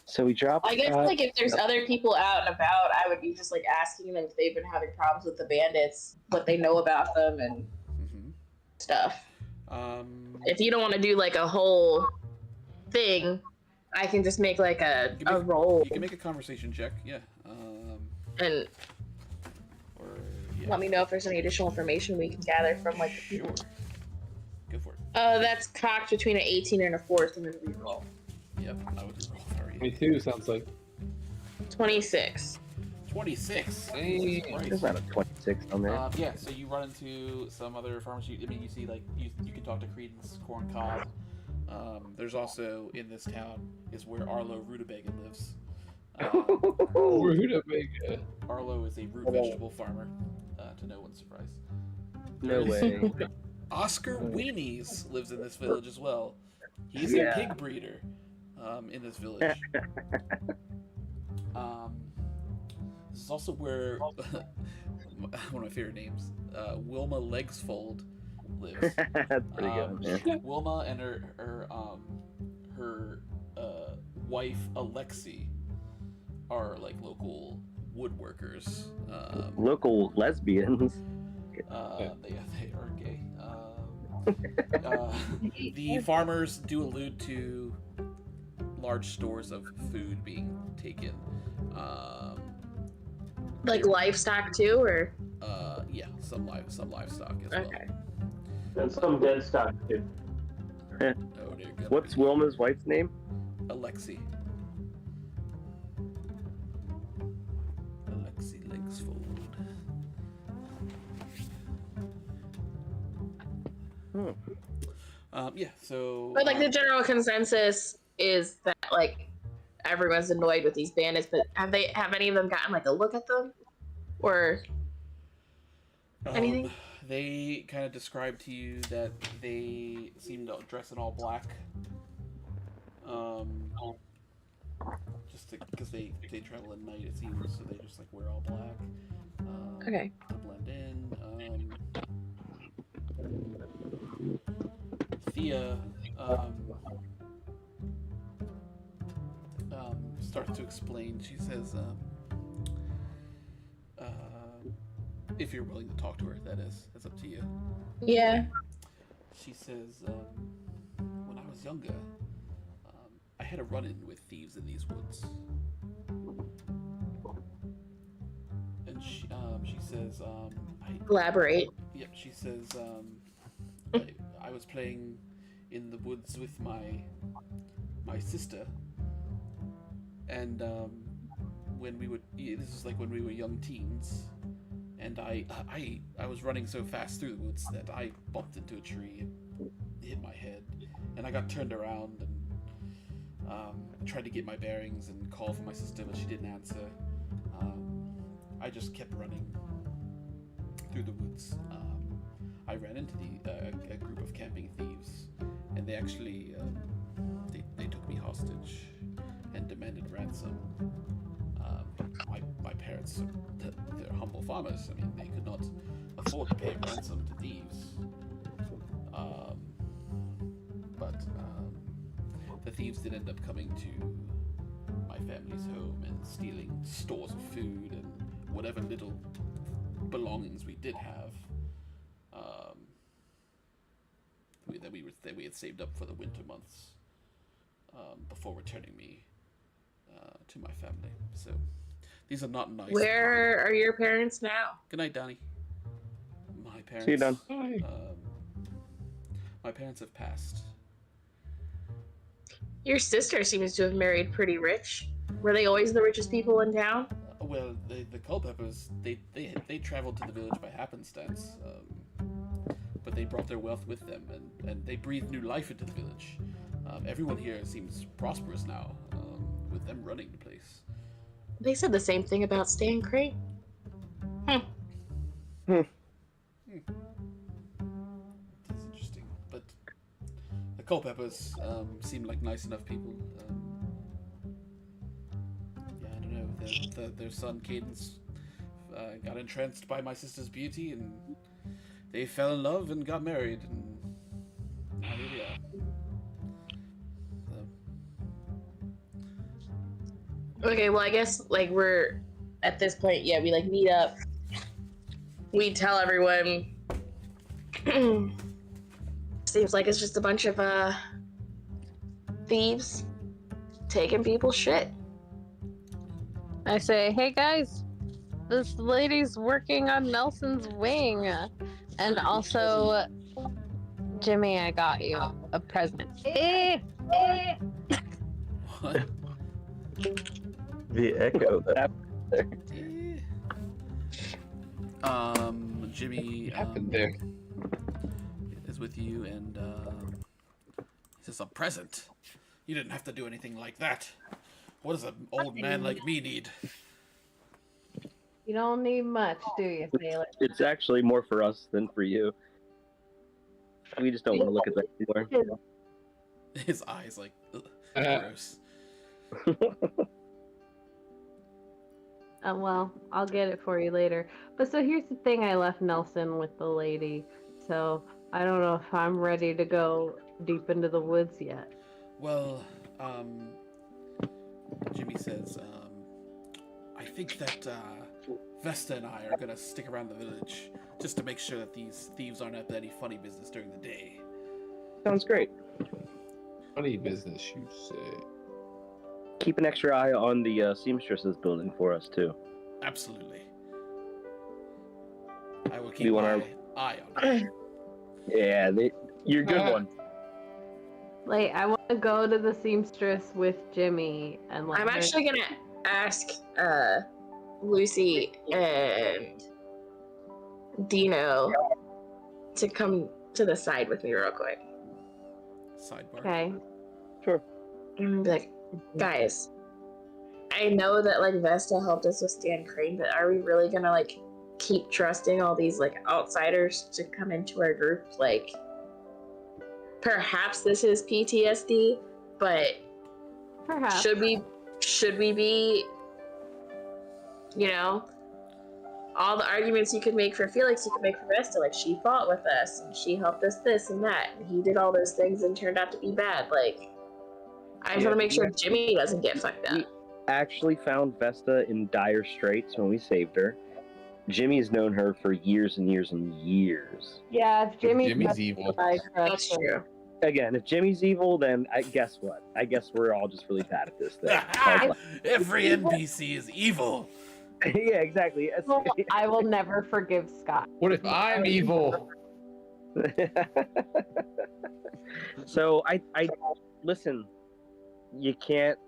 So we drop. I guess like if there's other people out and about, I would be just like asking them if they've been having problems with the bandits, what they know about them and stuff. If you don't want to do like a whole thing, I can just make like a roll You can make a conversation check, yeah. and Or yeah. let me know if there's any additional information we can gather from like the Sure. people. Go for it. That's cocked between an 18 and a 4, so I'm gonna reroll. Yep, I would roll for you. 22 sounds like. 26. 26. Dang. There's not a 26 on there. Yeah, so you run into some other farmers. You see, like, you can talk to Credence Corncob. There's also, in this town, is where Arlo Rutabaga lives. Rutabaga. Arlo is a root vegetable farmer, to no one's surprise. No way. Oscar Weenies lives in this village as well. He's a Yeah. pig breeder in this village. This is also where one of my favorite names, Wilma Legsfold, lives. That's pretty good. Yeah. Wilma and her wife Alexi are like local woodworkers. Local lesbians. They are gay. The farmers do allude to large stores of food being taken. Like livestock too, or? Yeah, some livestock as well. Okay. And some dead stock too. Oh, dear God. What's Wilma's wife's name? Alexi Legsfold. Yeah, so. But like the general consensus is that like everyone's annoyed with these bandits, but have any of them gotten like a look at them? Or Anything? They kind of describe to you that they seem to dress in all black. Just because they travel at night, it seems, so they just like wear all black. Okay. To blend in. Thea starts to explain. She says, if you're willing to talk to her, that is. That's up to you. Yeah. She says, when I was younger, I had a run-in with thieves in these woods. And she says, Elaborate. Yep, she says, I was playing in the woods with my sister, and when we would, this is like when we were young teens, and I was running so fast through the woods that I bumped into a tree and hit my head, and I got turned around and tried to get my bearings and call for my sister, but she didn't answer. I just kept running through the woods. I ran into a group of camping thieves, and they actually they took me hostage and demanded ransom. My parents, they're humble farmers. I mean, they could not afford to pay ransom to thieves. But the thieves did end up coming to my family's home and stealing stores of food and whatever little belongings we did have. That we had saved up for the winter months before returning me to my family. So these are not nice. Where are your parents now? Good night, Donnie. My parents. See you, Don. My parents have passed. Your sister seems to have married pretty rich. Were they always the richest people in town? Well, the Culpeppers, they traveled to the village by happenstance, but they brought their wealth with them, and they breathed new life into the village. Everyone here seems prosperous now, with them running the place. They said the same thing about Stan Crane. It's interesting, but the Culpeppers seem like nice enough people. Yeah, I don't know. Their son Cadence got entranced by my sister's beauty, and they fell in love and got married, and now here we are. Okay, well, I guess, like, we're at this point, yeah, we, like, meet up. We tell everyone. Seems like it's just a bunch of, thieves taking people's shit. I say, hey guys, this lady's working on Nelson's wing. And also, Jimmy, I got you a present. What? The echo that Jimmy happened there? is with you, and he says, a present? You didn't have to do anything like that. What does an old man like me need? You don't need much, do you, Felix? It's actually more for us than for you. We just don't want to look at that anymore. His eyes like, ugh, gross. Well, I'll get it for you later. But so here's the thing, I left Nelson with the lady. So I don't know if I'm ready to go deep into the woods yet. Well, Jimmy says, I think that Vesta and I are gonna stick around the village just to make sure that these thieves aren't up to any funny business during the day. Sounds great. Funny business, you say? Keep an extra eye on the seamstresses building for us, too. Absolutely. I will keep my eye on it. Yeah, you're a good one. Like, I want to go to the seamstress with Jimmy and like. I'm actually gonna ask Lucy and Dino to come to the side with me real quick. Sidebar. Okay. Sure. And be like, guys, I know that like Vesta helped us with Stan Crane, but are we really gonna like keep trusting all these like outsiders to come into our group. Like, perhaps this is PTSD, but Perhaps. should we be, you know, all the arguments you could make for Felix, you could make for Vesta. Like, she fought with us, and she helped us this and that, and he did all those things and turned out to be bad. Like, I just want to make sure Jimmy doesn't get fucked up. We actually found Vesta in dire straits when we saved her. Jimmy's known her for years and years and years. Yeah, if Jimmy's evil. That's true. Again, if Jimmy's evil, then guess what? I guess we're all just really bad at this thing. Every NPC is evil. Yeah, exactly. I will never forgive Scott. What if I'm evil? So I listen. You can't.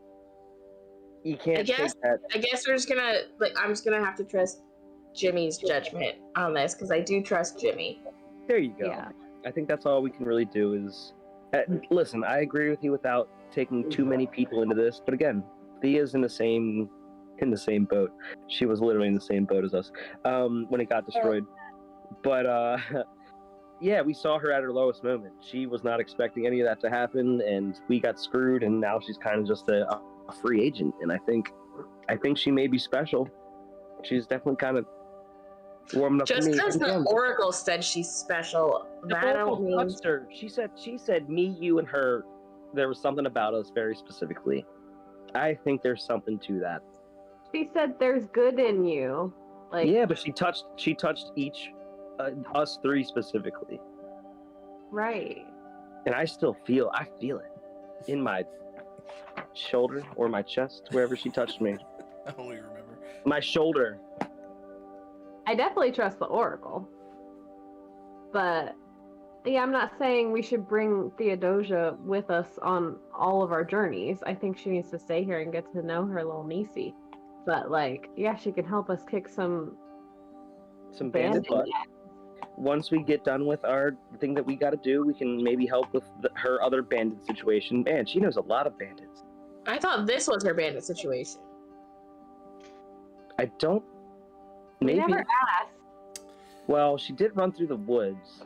I take guess that. we're just gonna, like, I'm just gonna have to trust Jimmy's judgment on this, because I do trust Jimmy. There you go. Yeah. I think that's all we can really do is listen. I agree with you without taking too many people into this, but again, Thea's in the same boat. She was literally in the same boat as us when it got destroyed. But yeah, we saw her at her lowest moment. She was not expecting any of that to happen, and we got screwed. And now she's kind of just a free agent. And I think she may be special. She's definitely kind of warming up. Just to me. because the Oracle said she's special, that I don't mean. Touched her. She said me, you, and her. There was something about us very specifically. I think there's something to that. She said there's good in you. Like, Yeah, but she touched each us three specifically, right. and I feel it in my shoulder or my chest, wherever she touched me. I only remember. My shoulder. I definitely trust the Oracle. But yeah, I'm not saying we should bring Theodosia with us on all of our journeys. I think she needs to stay here and get to know her little niecey. But like, yeah, she can help us kick some Bandit butt. Once we get done with our thing that we got to do, we can maybe help with her other bandit situation. Man, she knows a lot of bandits. I thought this was her bandit situation. I don't. We Maybe. never asked. Well, she did run through the woods.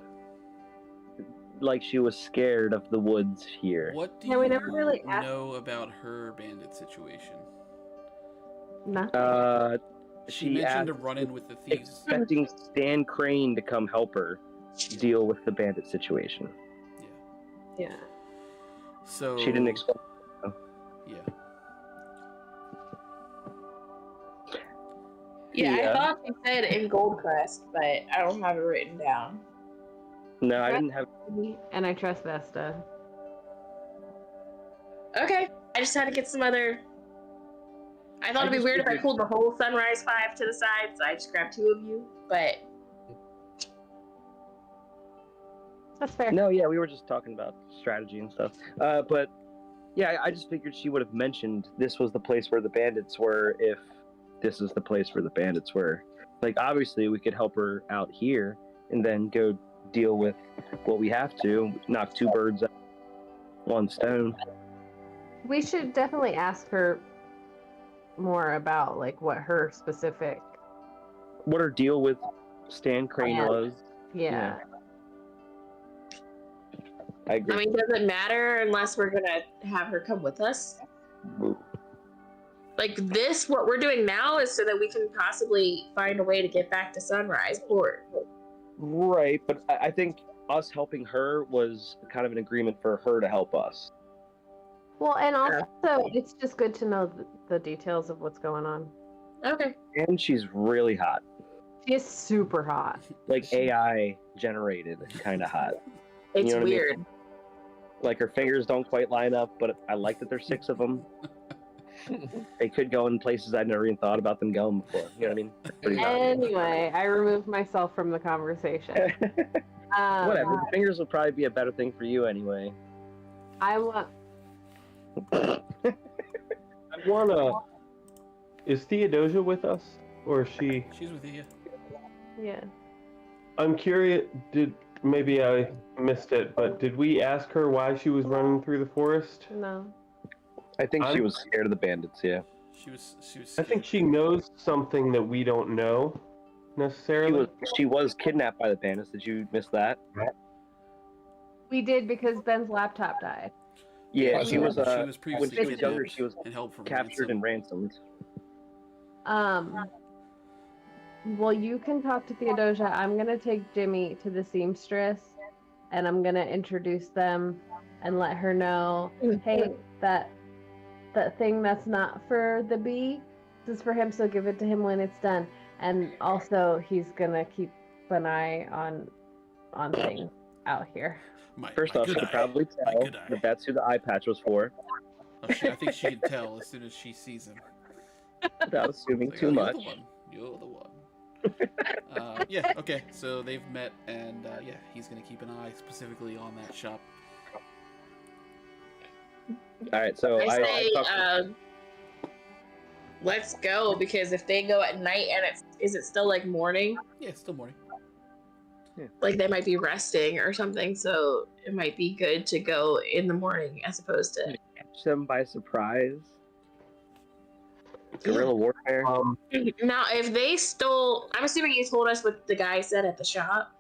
Like she was scared of the woods here. What do Yeah, you we never really asked. know about her bandit situation? Nothing. She She mentioned asked to run in with the thieves. expecting Stan Crane to come help her deal with the bandit situation. Yeah. So She didn't expect. Yeah. Yeah, Yeah. I thought she said in Goldcrest, but I don't have it written down. No, I didn't have. And I trust Vesta. Okay, I just had to get some other. I thought it'd be just weird if I figured- pulled the whole Sunrise 5 to the side, so I just grabbed 2 of you, but That's fair. No, yeah, we were just talking about strategy and stuff. But yeah, I just figured she would have mentioned this was the place where the bandits were if this is the place where the bandits were. Like, obviously, we could help her out here and then go deal with what we have to, knock 2 birds out with 1 stone. We should definitely ask her more about like what her specific. What her deal with Stan Crane Yeah. was. Yeah. I agree. I mean, does it matter unless we're gonna have her come with us? Like this, what we're doing now is so that we can possibly find a way to get back to Sunrise Port. Right, but I think us helping her was kind of an agreement for her to help us. Well, and also it's just good to know the details of what's going on. Okay. And she's really hot. She is super hot. Like AI generated, kind of hot. It's You know what I mean? weird. Like her fingers don't quite line up, but I like that there's 6 of them. They could go in places I'd never even thought about them going before. You know what I mean? Pretty hot. Anyway, I removed myself from the conversation. Whatever. The fingers would probably be a better thing for you anyway. I want. I wanna. Is Theodosia with us, or is she? She's with you. Yeah. I'm curious. Maybe I missed it, but did we ask her why she was running through the forest? No. I think she I'm- was scared of the bandits, yeah. She was I think she knows something that we don't know. necessarily. She was kidnapped by the bandits. Did you miss that? We did because Ben's laptop died. Yeah, she she was. was When previously she was younger, kidnapped she was and held for captured ransom. and ransomed. Well, you can talk to Theodosia. I'm gonna take Jimmy to the seamstress, and I'm gonna introduce them and let her know, hey, that thing that's not for the bee, this is for him. So give it to him when it's done. And also, he's gonna keep an eye on things out here. First off, she could probably tell that that's who the eye patch was for. Oh, I think she can tell as soon as she sees him. Without assuming too you're much. The one. You're the one. Yeah, okay, so they've met, and yeah, he's going to keep an eye specifically on that shop. Alright, so I say, let's go, because if they go at night and is it still like morning? Yeah, it's still morning. Yeah. Like they might be resting or something, so it might be good to go in the morning as opposed to catch them by surprise. Guerrilla warfare. Now, if they stole, I'm assuming you told us what the guy said at the shop.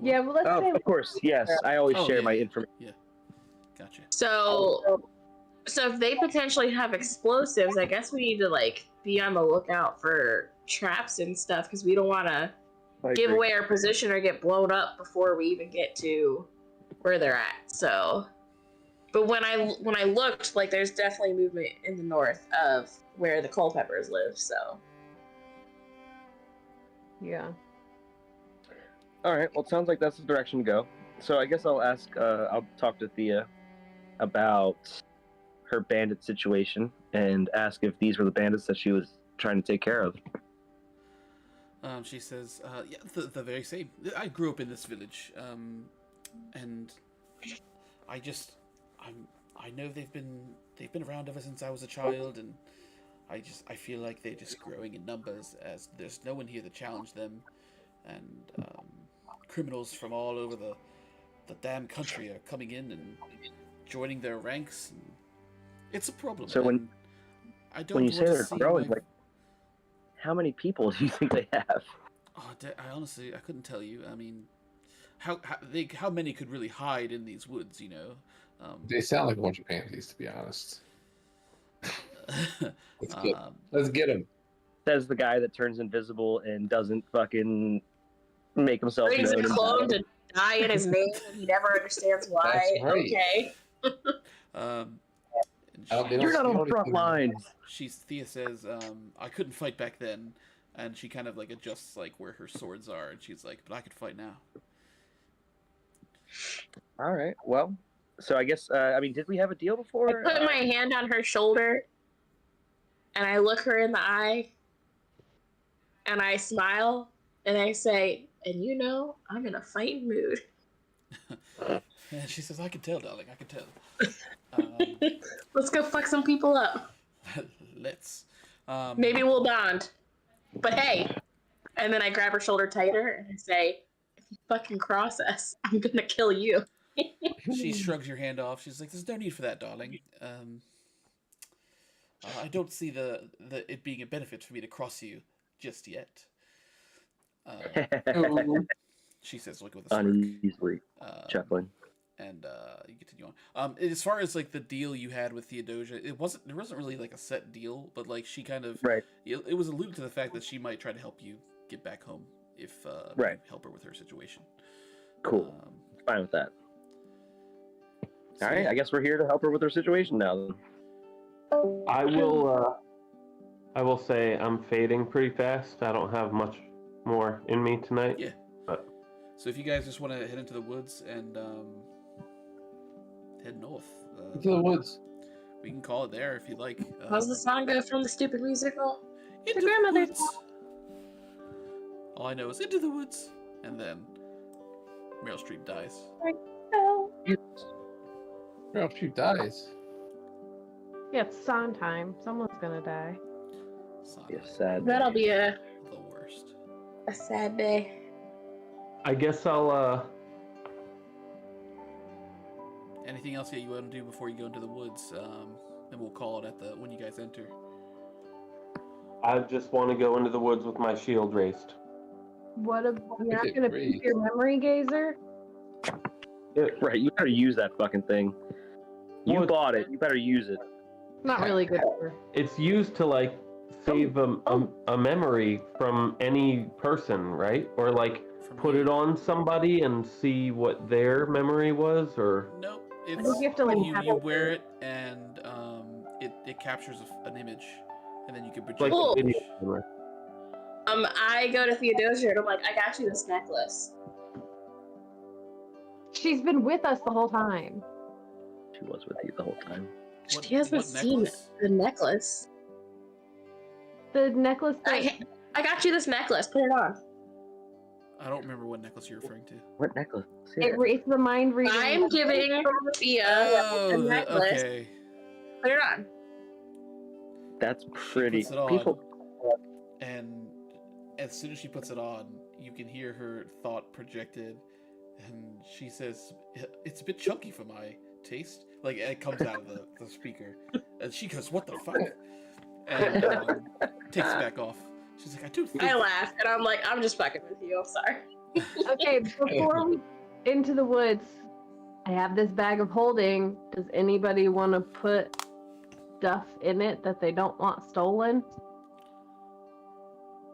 Yeah, well, let's say. Of course, yes. I always share my information. Yeah, gotcha. So if they potentially have explosives, I guess we need to like be on the lookout for traps and stuff because we don't want to give away our position or get blown up before we even get to where they're at. So. But when I looked, like there's definitely movement in the north of where the Culpeppers live, so. Yeah. Alright, well it sounds like that's the direction to go. So I guess I'll talk to Thea about her bandit situation and ask if these were the bandits that she was trying to take care of. She says, yeah, the very same. I grew up in this village, and I know they've been around ever since I was a child, and I feel like they're just growing in numbers as there's no one here to challenge them, and criminals from all over the damn country are coming in and joining their ranks. And it's a problem. So when you say they're growing, like how many people do you think they have? Oh, I honestly couldn't tell you. I mean, how many could really hide in these woods? You know. They sound like a bunch of pansies, to be honest. Let's get them. Says the guy that turns invisible and doesn't fucking make himself Brings a clone to die in his name and he never understands why. That's right. Okay. You're not on the front lines. Thea says, I couldn't fight back then, and she kind of like adjusts like where her swords are, and she's like, but I could fight now. All right, well. So I guess, I mean, did we have a deal before? I put my hand on her shoulder, and I look her in the eye, and I smile, and I say, and you know, I'm in a fighting mood. And she says, I can tell, darling, I can tell. Let's go fuck some people up. Let's. Maybe we'll bond. But hey, and then I grab her shoulder tighter, and I say, if you fucking cross us, I'm gonna kill you. She shrugs your hand off. She's like, "There's no need for that, darling. I don't see it being a benefit for me to cross you just yet." She says, "Look with a smirk." Uneasily chuckling. And you continue on. As far as like the deal you had with Theodosia, there wasn't really like a set deal, but like she kind of It was alluded to the fact that she might try to help you get back home if you help her with her situation. Cool. Fine with that. So, all right, I guess we're here to help her with her situation now. Then. I will say I'm fading pretty fast. I don't have much more in me tonight. Yeah. But... So if you guys just want to head into the woods and head north. Into the woods. We can call it there if you like. How's the song go from the stupid musical? Into the grandmother's. Woods. All I know is into the woods, and then Meryl Streep dies. Meryl Streep dies. Yeah, it's song time. Someone's gonna die. Sad. That'll be the worst. A sad day. I guess I'll Anything else that you want to do before you go into the woods? And we'll call it when you guys enter. I just want to go into the woods with my shield raised. What a, you're not it gonna raised. keep your memory gazer? Right, you better use that fucking thing. You What? bought it. You better use it. Not really good for. It's used to like save a memory from any person, right? Or like From put you. it on somebody and see what their memory was, or No, think it's you have to, like, have you it wear it and it captures an image, and then you can project like Cool. a the video image. camera. I go to Theodosia and I'm like, I got you this necklace. She's been with us the whole time. She was with you the whole time. She hasn't seen necklace? the necklace. The necklace that I got you this necklace. Put it on. I don't remember what necklace you're referring to. What necklace? it's the mind reading. I'm giving Thea a Oh, necklace. okay. Put it on. That's She pretty. puts it on, People. and as soon as she puts it on, you can hear her thought projected, and she says, "It's a bit chunky for my taste." Like it comes out of the speaker, and she goes, "What the fuck?" And takes it back off. She's like, "I do think." I laugh and I'm like, I'm just fucking with you. I'm sorry. Okay, before we into the woods, I have this bag of holding. Does anybody want to put stuff in it that they don't want stolen?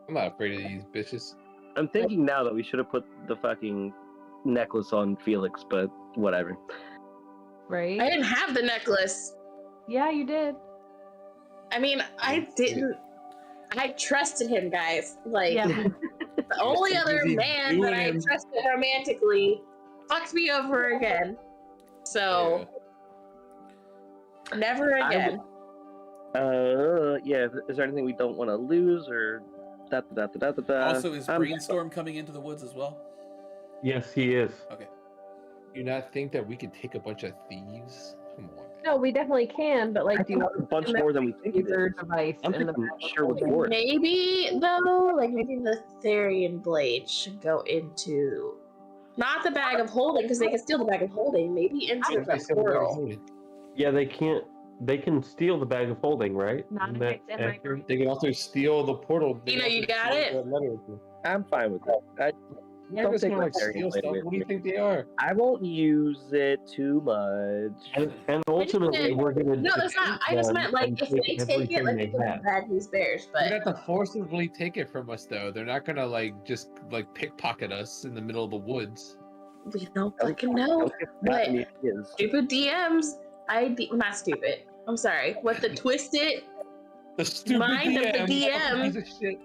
I'm not afraid of these bitches. I'm thinking now that we should have put the fucking necklace on Felix, but whatever. Right? I didn't have the necklace. Yeah, you did. I mean, I didn't. I trusted him, guys. Like, Yeah. the only other busy man that I doing- trusted romantically fucked me over again. So, never again. Yeah. Is there anything we don't want to lose or Also, is Brainstorm coming into the woods as well? Yes, he is. Okay. Do you not think that we could take a bunch of thieves? Come on, man. No, we definitely can, but like, do you want a bunch more than we think it laser is. device I'm in the thinking bag of sure with holding? Ward. Maybe, though, like, maybe the Therian blade should go into. Not the bag of holding, because they can steal the bag of holding. Maybe into What if they the said we're portal. holding? Yeah, they can't. They can steal the bag of holding, right? Not Isn't if that it's in my accurate? They can also steal the portal. They You know, can you also got steal it. the letter opener. I'm fine with that. They're Don't just take gonna my like Therian steal blade stuff. away What from do you me. think they are? I won't use it too much. And ultimately, did- we're gonna. No, that's not. I just meant, like, if they take it, everything like, they it's have. bad news bears, They're but. gonna have to forcibly take it from us, though. They're not gonna like just like pickpocket us in the middle of the woods. We don't fucking know. Don't get But- that any ideas. Stupid DMs. Not stupid. I'm sorry. What the twisted The stupid Mind of the DM. Piece of shit.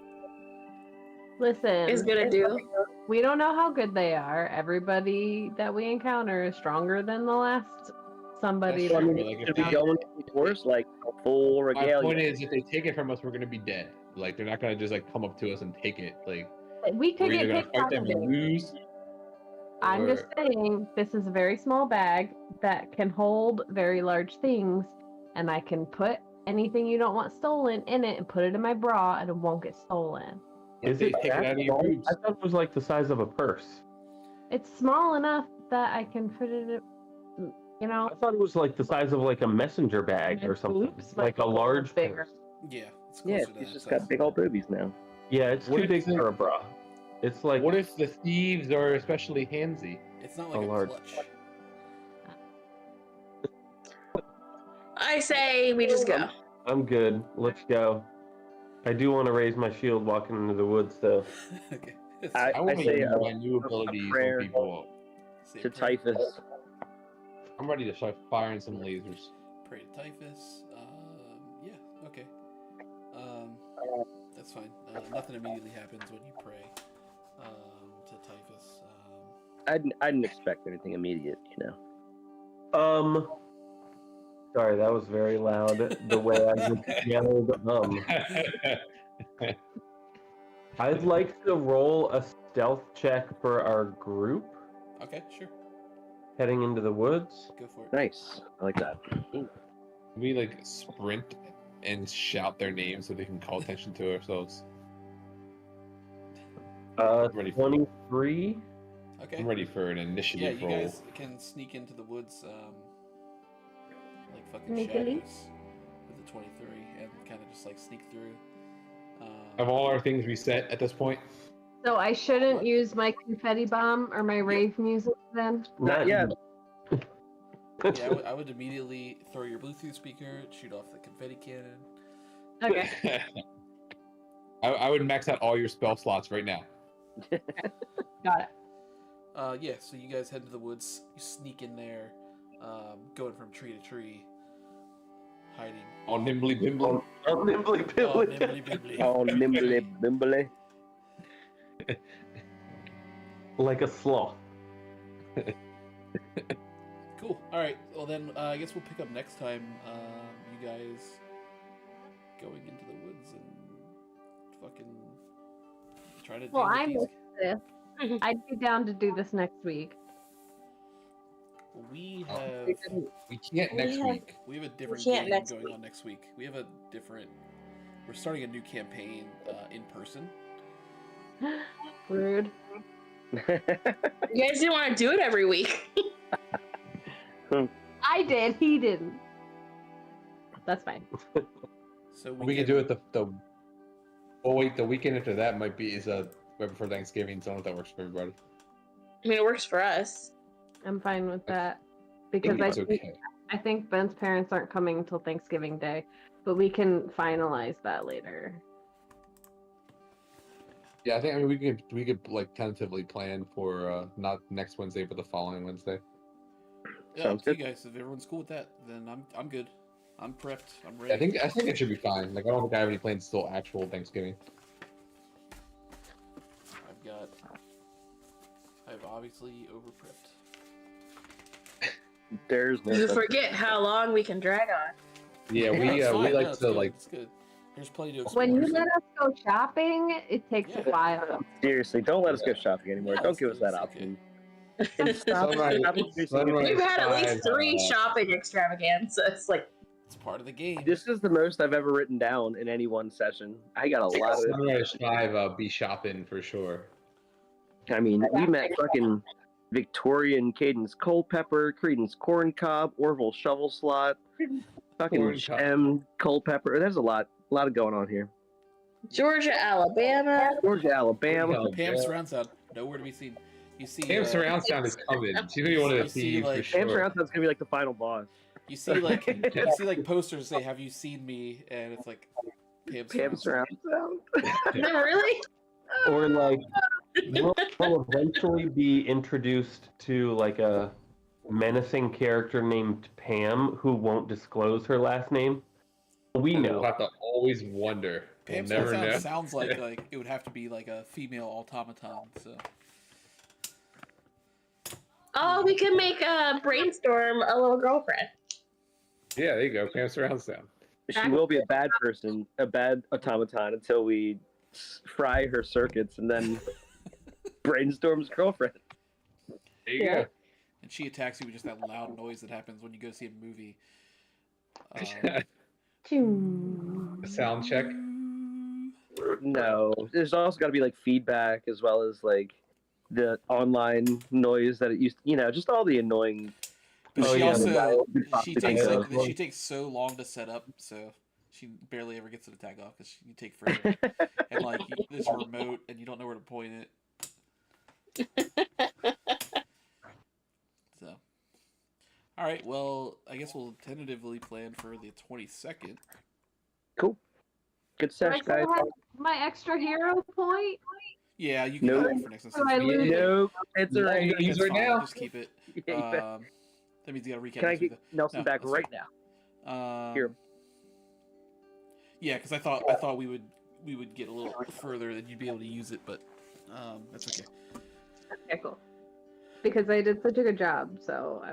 Listen, is gonna do. we don't know how good they are. Everybody that we encounter is stronger than the last somebody. That's That true, like, if Should we they- go into the course like full My regalia? point is, if they take it from us, we're gonna be dead. Like they're not gonna just like come up to us and take it. Like we could we're either get gonna fight them and pickpocketed. lose. I'm just or- saying, this is a very small bag that can hold very large things, and I can put anything you don't want stolen in it and put it in my bra, and it won't get stolen. Is They it take it that out of your small? boobs. I thought it was like the size of a purse. It's small enough that I can put it, you know. I thought it was like the size of like a messenger bag or Its something, boobs like a might be large bigger. purse. Yeah, it's Yeah, closer to he's that just size. got big old boobies now. Yeah, it's What too if big they- for a bra. It's like What if the thieves are especially handsy? It's not like a a large- clutch. I say we just go. I'm good. Let's go. I do want to raise my shield walking into the woods, though. Okay. I want to say use a- my new a abilities prayer on people. Say To pray- typhus. I'm ready to start firing some lasers. Pray to typhus. Yeah, okay. That's fine. Nothing immediately happens when you pray to typhus. I didn't expect anything immediate, you know. Sorry, that was very loud. The way I just yelled. I'd like to roll a stealth check for our group Okay, sure. heading into the woods. Go for it. Nice. I like that. We like sprint and shout their names so they can call attention to ourselves. Ready for 23. Okay. I'm ready for an Yeah, initiative you roll. guys can sneak into the woods like fucking Sneakily? shadows with the 23 and kind of just like sneak through. Have all our things reset at this point? So I shouldn't use my confetti bomb or my rave music then? Not yet. Yeah, I would immediately throw your Bluetooth speaker, shoot off the confetti cannon. Okay. I would max out all your spell slots right now. Got it. Yeah, so you guys head to the woods. You sneak in there, going from tree to tree, hiding. All nimbly bimbly. Oh, nimbly Oh, pimbly. nimbly bimbly. Oh, nimbly bimbly. Like a sloth. Cool. All right. Well, then I guess we'll pick up next time. You guys going into the woods and fucking try to. Well, deal with I these- missed this. I'd be down to do this next week. We Oh. have We can't next week. we have a different can't game next going week. on next week. We have a different. We're starting a new campaign in person. Rude. You guys didn't want to do it every week. I did. He didn't. That's fine. So We can do it the. Oh wait, the weekend after that might be right before Thanksgiving. So I don't know if that works for everybody. I mean, it works for us. I'm fine with that because It's okay. I think Ben's parents aren't coming until Thanksgiving Day, but we can finalize that later. Yeah, I think we could like tentatively plan for not next Wednesday but the following Wednesday. Yeah, Sounds you good. guys. If everyone's cool with that, then I'm good. I'm prepped. I'm ready. I think it should be fine. Like I don't think I have any plans till actual Thanksgiving. I've obviously over prepped. There's no You such- forget how long we can drag on. Yeah, we It's fine. we No, like it's to good. like It's good. There's plenty to explore. When you so- let us go shopping, it takes a Yeah. while. Seriously, don't let us go shopping anymore. Yeah, Don't give us it's that okay. option. And stop Sunrise- introducing sunrise- it. We've had at least Five, 3 shopping extravaganzas. Like, It's part of the game. This is the most I've ever written down in any one session. I got a lot of. Sunrise 5 be shopping for sure. I mean, we met fucking Victorian Cadence Culpepper, Credence Corn Cob, Orville Shovel Slot, fucking Corn Cob. Gem Culpepper. There's a lot of going on here. Georgia, Alabama. Georgia, Alabama. Pam surround sound nowhere to be seen. You see. Pam surround sound is coming. She's gonna be one of the You see, thieves like- for sure. Pam Surround Sound's gonna be like the final boss. You see like posters say "Have you seen me?" and it's like Pam Pam surround Surround Sound. No, really? Or like, we'll eventually be introduced to like a menacing character named Pam who won't disclose her last name. We We'll know. have to always wonder. We'll Pam never sound know. sounds like it would have to be like a female automaton. So Oh, we can make a brainstorm a little girlfriend. Yeah, there you go. Pam surround sound. She will be a bad person, a bad automaton until we fry her circuits and then brainstorm's girlfriend. There you Yeah. go. and she attacks you with just that loud noise that happens when you go see a movie. Sound check. No, there's also got to be like feedback as well as like the online noise that it used. Just all the annoying. But Oh, she yeah, also the she toxic takes thing. she takes so long to set up, so she barely ever gets an attack off because you take forever. And like there's a remote and you don't know where to point it. So, all right. Well, I guess we'll tentatively plan for the 22nd. Cool. Good Do sesh, I still guys. have my extra hero point? Yeah, you can No. have it for next Oh, I instance. lose it. Nope, it's No, alright. you can use That's it fine, now. Just keep it. Can That means you gotta recap. I next week, get Nelson No, back that's right fine. now? though. Here. Yeah, because I thought we would get a little further than you'd be able to use it, but that's okay. Okay, cool. Because I did such a good job, so I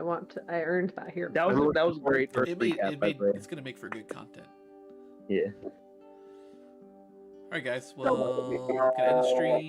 earned that hero. That was great first recap. by the way. It's gonna make for good content. Yeah. All right, guys. Well, can I end the stream?